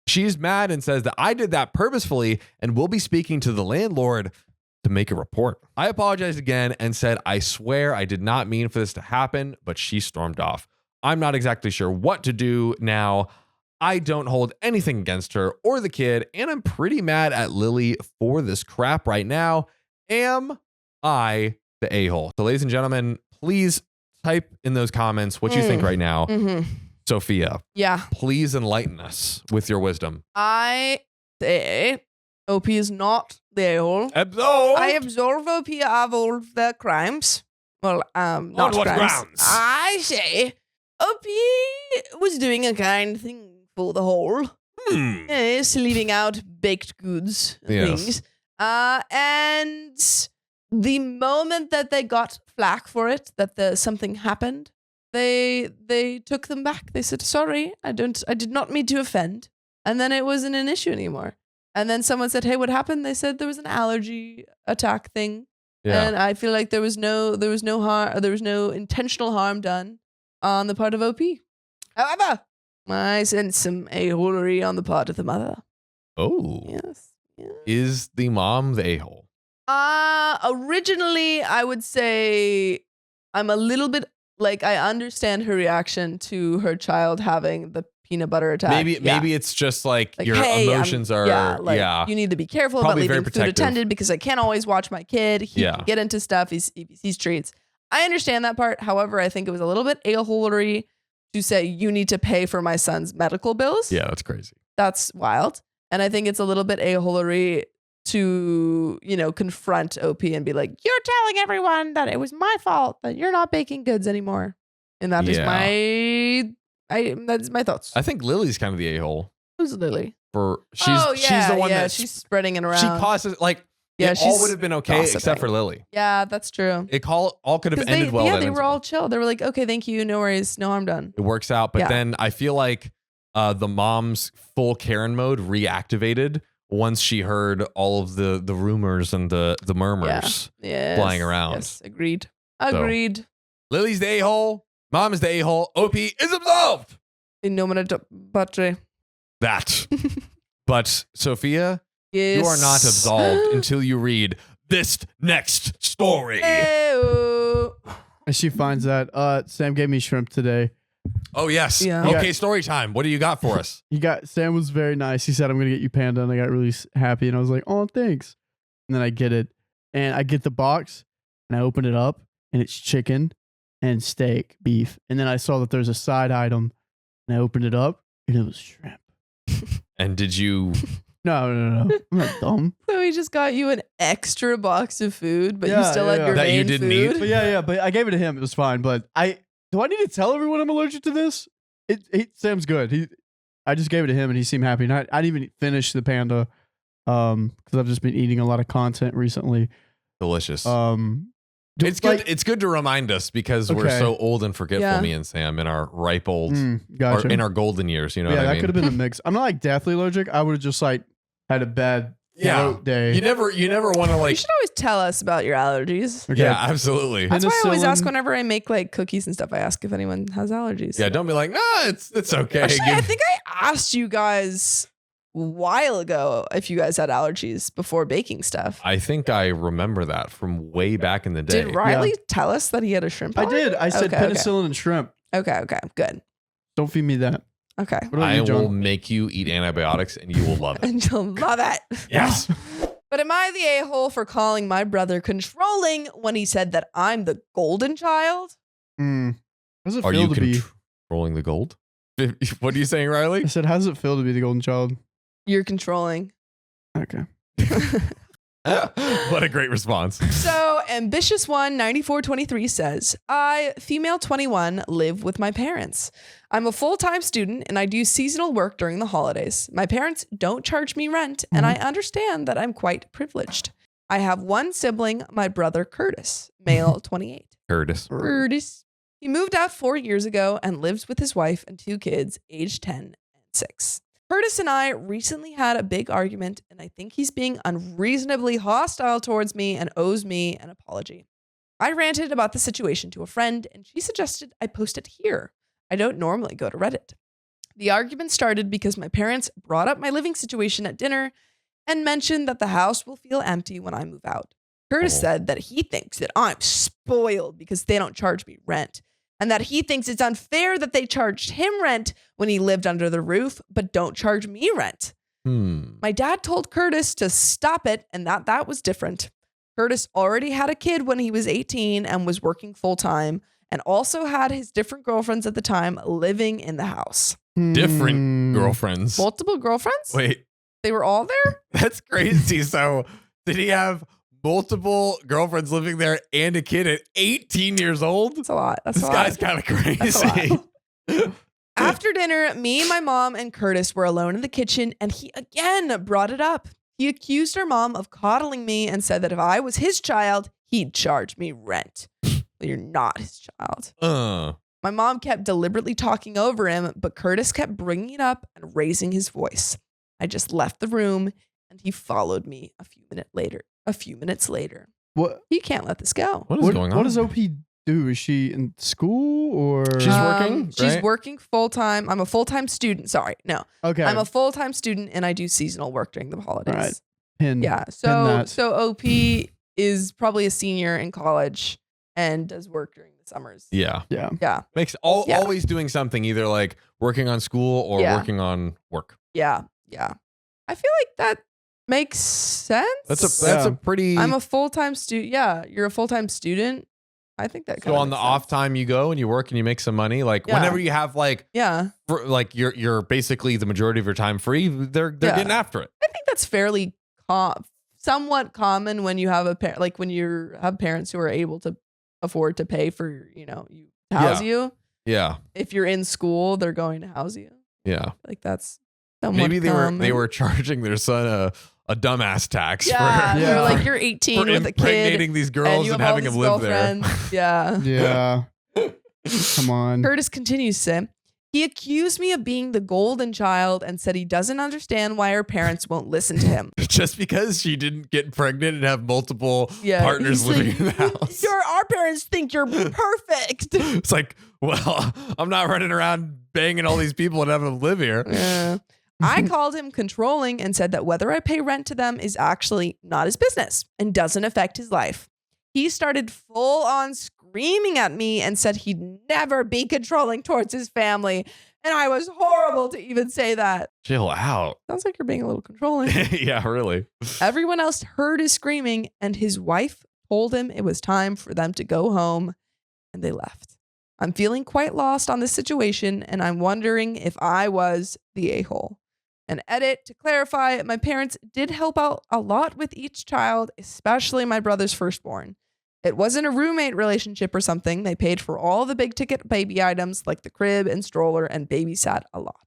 She's mad and says that I did that purposefully and will be speaking to the landlord to make a report. I apologized again and said, I swear I did not mean for this to happen, but she stormed off. I'm not exactly sure what to do now. I don't hold anything against her or the kid, and I'm pretty mad at Lily for this crap right now. Am I the a-hole? So ladies and gentlemen, please type in those comments what you think right now. Mm-hmm. Sophia, please enlighten us with your wisdom. I say OP is not the a-hole. Absolve. I absolve OP of all of their crimes. Well, not On what crimes. grounds? I say OP was doing a kind thing for the whole. Yes, leaving out baked goods and things. And the moment that they got flack for it, that something happened, they took them back. They said, sorry, I did not mean to offend. And then it wasn't an issue anymore. And then someone said, hey, what happened? They said there was an allergy attack thing. Yeah. And I feel like there was no intentional harm done on the part of OP. However, I sense some a-holery on the part of the mother. Oh. Yes. Is the mom the a-hole? Originally, I would say I'm a little bit like, I understand her reaction to her child having the peanut butter attack. Maybe it's just like your emotions are. You need to be careful Probably about leaving very food attended because I can't always watch my kid. He can get into stuff. He sees treats. I understand that part. However, I think it was a little bit a-holery to say you need to pay for my son's medical bills. Yeah, that's crazy. That's wild. And I think it's a little bit a-holery to, confront OP and be like, you're telling everyone that it was my fault that you're not baking goods anymore. And that is that's my thoughts. I think Lily's kind of the a-hole. Who's Lily? She's the one that she's spreading it around. She causes it all would have been okay except for Lily. Yeah, that's true. It all could have ended well. Yeah, they were all chill. They were like, okay, thank you, no worries, no harm done. It works out, but then I feel like the mom's full Karen mode reactivated once she heard all of the rumors and the murmurs flying around. Yes, agreed. So, Lily's the a-hole. Mom is the a-hole. OP is absolved. In nomine Patri. That. But Sophia, yes. You are not absolved until you read this next story. And she finds that Sam gave me shrimp today. Oh, yes. Yeah. Okay, story time. What do you got for us? Sam was very nice. He said, I'm going to get you panda. And I got really happy. And I was like, oh, thanks. And then I get it. And I get the box and I open it up and it's chicken and steak, beef. And then I saw that there's a side item and I opened it up and it was shrimp. And did you... No. I'm not dumb. So he just got you an extra box of food, but you still had your that main you didn't food? But but I gave it to him. It was fine. But do I need to tell everyone I'm allergic to this? Sam's good. I just gave it to him and he seemed happy. And I didn't even finish the panda because I've just been eating a lot of content recently. Delicious. It's good. It's good to remind us because we're Okay. so old and forgetful, Yeah. me and Sam, in our ripe old, Gotcha. or in our golden years. You know yeah, what I that mean? could have been a mix. I'm not like deathly allergic. I would have just like had a bad throat day. You never want to You like. should always tell us about your allergies. Okay. Yeah, absolutely. That's why I always ask Penicillin. whenever I make like cookies and stuff. I ask if anyone has allergies. Yeah, don't be like, no, it's okay. Actually, I Give- think I asked you guys a while ago if you guys had allergies before baking stuff. I think I remember that from way back in the day. Did Riley tell us that he had a shrimp I allergy? did. I said Okay, penicillin and shrimp. Okay, good. Don't feed me that. Okay. What about I you, John? will make you eat antibiotics and you will love it. And you'll love it. Yes. But am I the a-hole for calling my brother controlling when he said that I'm the golden child? How does it Are feel you to be? controlling the gold? What are you saying, Riley? I said, how does it feel to be the golden child? You're controlling. Okay. What a great response. So, Ambitious One 9423 says, I, female 21, live with my parents. I'm a full-time student and I do seasonal work during the holidays. My parents don't charge me rent, and I understand that I'm quite privileged. I have one sibling, my brother Curtis, male 28. Curtis. He moved out 4 years ago and lives with his wife and 2 kids, aged 10 and 6. Curtis and I recently had a big argument, and I think he's being unreasonably hostile towards me and owes me an apology. I ranted about the situation to a friend, and she suggested I post it here. I don't normally go to Reddit. The argument started because my parents brought up my living situation at dinner and mentioned that the house will feel empty when I move out. Curtis said that he thinks that I'm spoiled because they don't charge me rent, and that he thinks it's unfair that they charged him rent when he lived under the roof, but don't charge me rent. My dad told Curtis to stop it and that was different. Curtis already had a kid when he was 18 and was working full-time, and also had his different girlfriends at the time living in the house. Different girlfriends. Multiple girlfriends? Wait, They were all there? that's crazy. So did he have multiple girlfriends living there and a kid at 18 years old? That's a lot. That's This a guy's lot. kind of That's a crazy. After dinner, me, my mom, and Curtis were alone in the kitchen, and he again brought it up. He accused our mom of coddling me and said that if I was his child, he'd charge me rent. But you're not his child. My mom kept deliberately talking over him, but Curtis kept bringing it up and raising his voice. I just left the room, and he followed me a few minutes later. What? He can't let this go. What is going on? What does OP do? Is she in school or? She's working, She's right? working full-time. I'm a full-time student. Sorry, no. Okay. I'm a full-time student, and I do seasonal work during the holidays. All right. Pin. Yeah. Pin So that. so OP is probably a senior in college and does work during the summers. Yeah. Yeah. Yeah. Makes Yeah. always doing something, either like working on school or Yeah. working on work. Yeah. Yeah. I feel like that makes sense. That's Yeah. a pretty. I'm a full-time student. Yeah, you're a full-time student. I think that so kind of on the off time you go and you work and you make some money. Like Yeah. whenever you have like Yeah. like you're basically the majority of your time free. They're Yeah. getting after it. I think that's fairly somewhat common when you have when you have parents who are able to afford to pay for, you to house you. Yeah. If you're in school, they're going to house you. Yeah. Like that's somewhat Maybe they common. were charging their son a dumbass tax Yeah, for they're Yeah. like you're 18 for with a kid impregnating these and girls you and, have all having them these live there. girlfriends. Yeah. Yeah. Come on. Curtis continues to say, he accused me of being the golden child and said he doesn't understand why our parents won't listen to him. Just because she didn't get pregnant and have multiple Yeah, partners he's living like, in the house. Our parents think you're perfect. It's like, well, I'm not running around banging all these people and having them live here. Yeah. I called him controlling and said that whether I pay rent to them is actually not his business and doesn't affect his life. He started full on screaming at me and said he'd never be controlling towards his family. And I was horrible to even say that. Chill out. Sounds like you're being a little controlling. Yeah, really. Everyone else heard his screaming, and his wife told him it was time for them to go home, and they left. I'm feeling quite lost on this situation, and I'm wondering if I was the a-hole. An edit to clarify, my parents did help out a lot with each child, especially my brother's firstborn. It wasn't a roommate relationship or something. They paid for all the big ticket baby items like the crib and stroller and babysat a lot.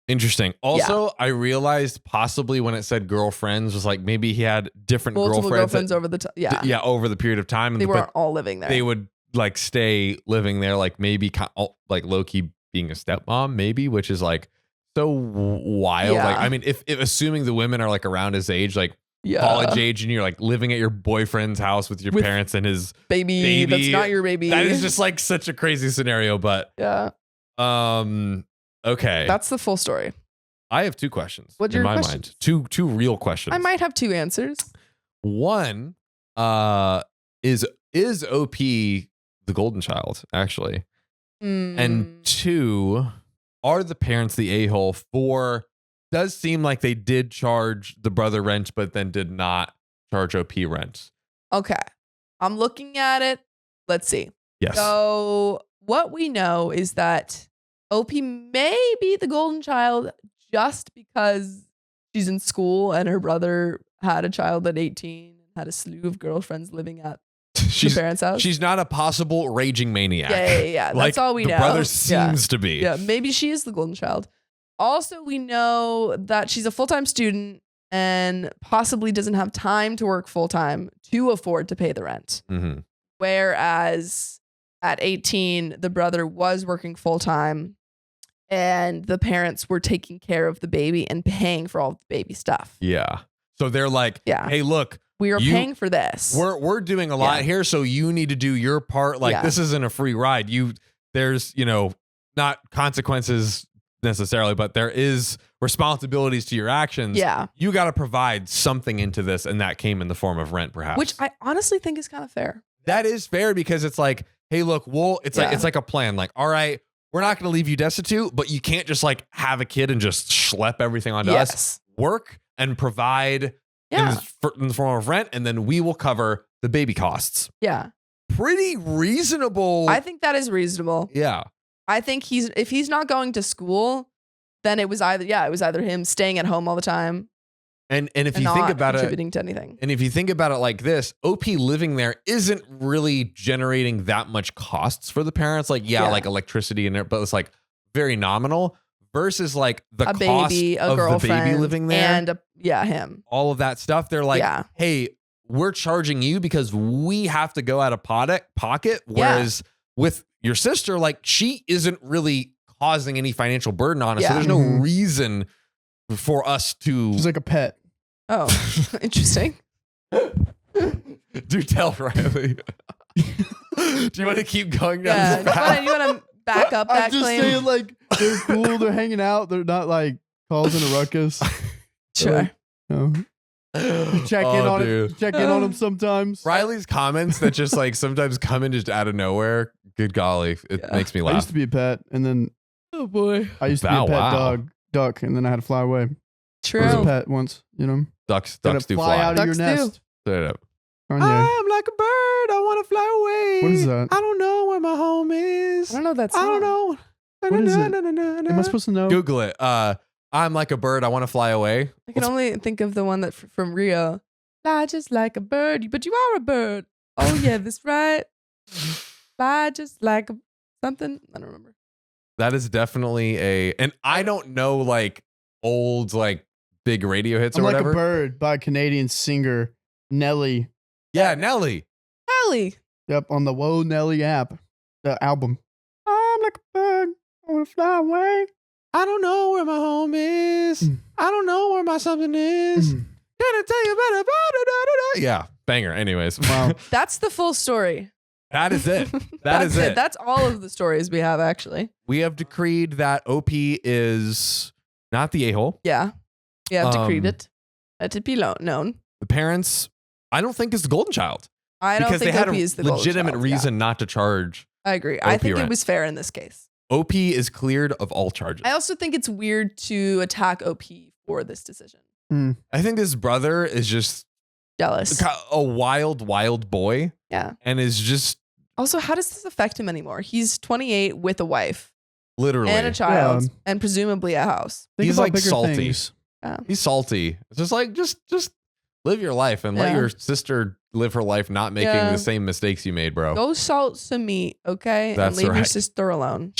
Interesting. Also, I realized possibly when it said girlfriends was like maybe he had different Multiple girlfriends that- over the time. Yeah. yeah, over the period of time. They but weren't all living there. They would like stay living there, like maybe like low key being a stepmom, maybe, which is like so wild. Yeah. Like, I mean, if assuming the women are like around his age, like yeah. college age, and you're like living at your boyfriend's house with your With parents and his baby. That's not your baby. that is just like such a crazy scenario. But yeah. Okay. That's the full story. I have two questions What's in your my questions? mind. Two real questions. I might have two answers. One, is OP the golden child, actually? And two, are the parents the a-hole for, does seem like they did charge the brother rent, but then did not charge OP rent. Okay. I'm looking at it. Let's see. Yes. So what we know is that OP may be the golden child just because she's in school and her brother had a child at 18 and had a slew of girlfriends living at the parents' house. She's not a possible raging maniac. Yeah. Like, That's all we know. The brother seems to be. Yeah, maybe she is the golden child. Also, we know that she's a full-time student and possibly doesn't have time to work full-time to afford to pay the rent. Mm-hmm. Whereas at 18, the brother was working full-time and the parents were taking care of the baby and paying for all the baby stuff. Yeah. So they're like, Yeah. hey, look, We are paying for this. we're doing a lot here, so you need to do your part. Like, this isn't a free ride. There's, not consequences necessarily, but there is responsibilities to your actions. Yeah. You got to provide something into this, and that came in the form of rent, perhaps. Which I honestly think is kind of fair. That is fair, because it's like, hey, look, it's like a plan. Like, all right, we're not going to leave you destitute, but you can't just like have a kid and just schlep everything onto us. Work and provide in the form of rent, and then we will cover the baby costs. Yeah. Pretty reasonable. I think that is reasonable. Yeah. I think if he's not going to school, then it was either him staying at home all the time And if and you think not about it, contributing to anything. and if you think about it like this, OP living there isn't really generating that much costs for the parents. Like, like electricity and but it's like very nominal versus like the A cost baby, a of girlfriend, the baby living there and him. all of that stuff. They're like, hey, we're charging you because we have to go out of pocket. Whereas with your sister, like, she isn't really causing any financial burden on us. So there's no reason for us to. She's like a pet. Oh, interesting. Do tell, Riley. Do you want to keep going down Yeah, this path? you want to back up that I'm just claim? saying, like, they're cool, they're hanging out, they're not like causing a ruckus. Sure. Check in on it. Check in on them sometimes. Riley's comments that just like sometimes come in just out of nowhere. Good golly, it makes me I laugh. used to be a pet, and then Oh boy. I used to be a pet duck, and then I had to fly away. I was a True. pet once, Ducks Gotta do fly fly. out of your Ducks do. nest. Straight up. Aren't you? I'm like a bird. I want to fly away. What is that? I don't know where my home is. I don't know that I song. don't know. What is it? Am I supposed to know? Google it. I'm like a bird. I want to fly away. I can only think of the one that from Rio. Fly just like a bird, but you are a bird. Oh yeah, that's right. Fly just like something. I don't remember. That is definitely and I don't know like old like big radio hits I'm or like whatever. a bird by Canadian singer Nelly. Yeah, Nelly. Ellie. Yep, on the Whoa Nelly app, the album. I'm like a bird. I want to fly away. I don't know where my home is. I don't know where my something is. Can I tell you about it? Yeah, banger. Anyways, Wow. That's the full story. that is it. That That's is it. That's all of the stories we have, actually. We have decreed that OP is not the a-hole. Yeah. You have decreed Um, it. Let it be known. The parents, I don't think is the golden child I don't because they think had OP a is the golden legitimate child. reason not to charge. Yeah, I agree. I OP think rent. it was fair in this case. OP is cleared of all charges. I also think it's weird to attack OP for this decision. I think this brother is just Jealous. a wild boy Yeah. and is just Also, how does this affect him anymore? He's 28 with a wife literally. and a child Yeah. and presumably a house. Think He's about like bigger salty. things. He's salty. It's just like just live your life and let Yeah. your sister live her life, not making Yeah. the same mistakes you made, bro. Go salt some meat, okay? That's and leave your right. sister alone.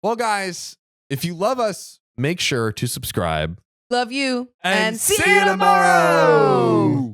Well, guys, if you love us, make sure to subscribe. Love you. And see see you you tomorrow. tomorrow.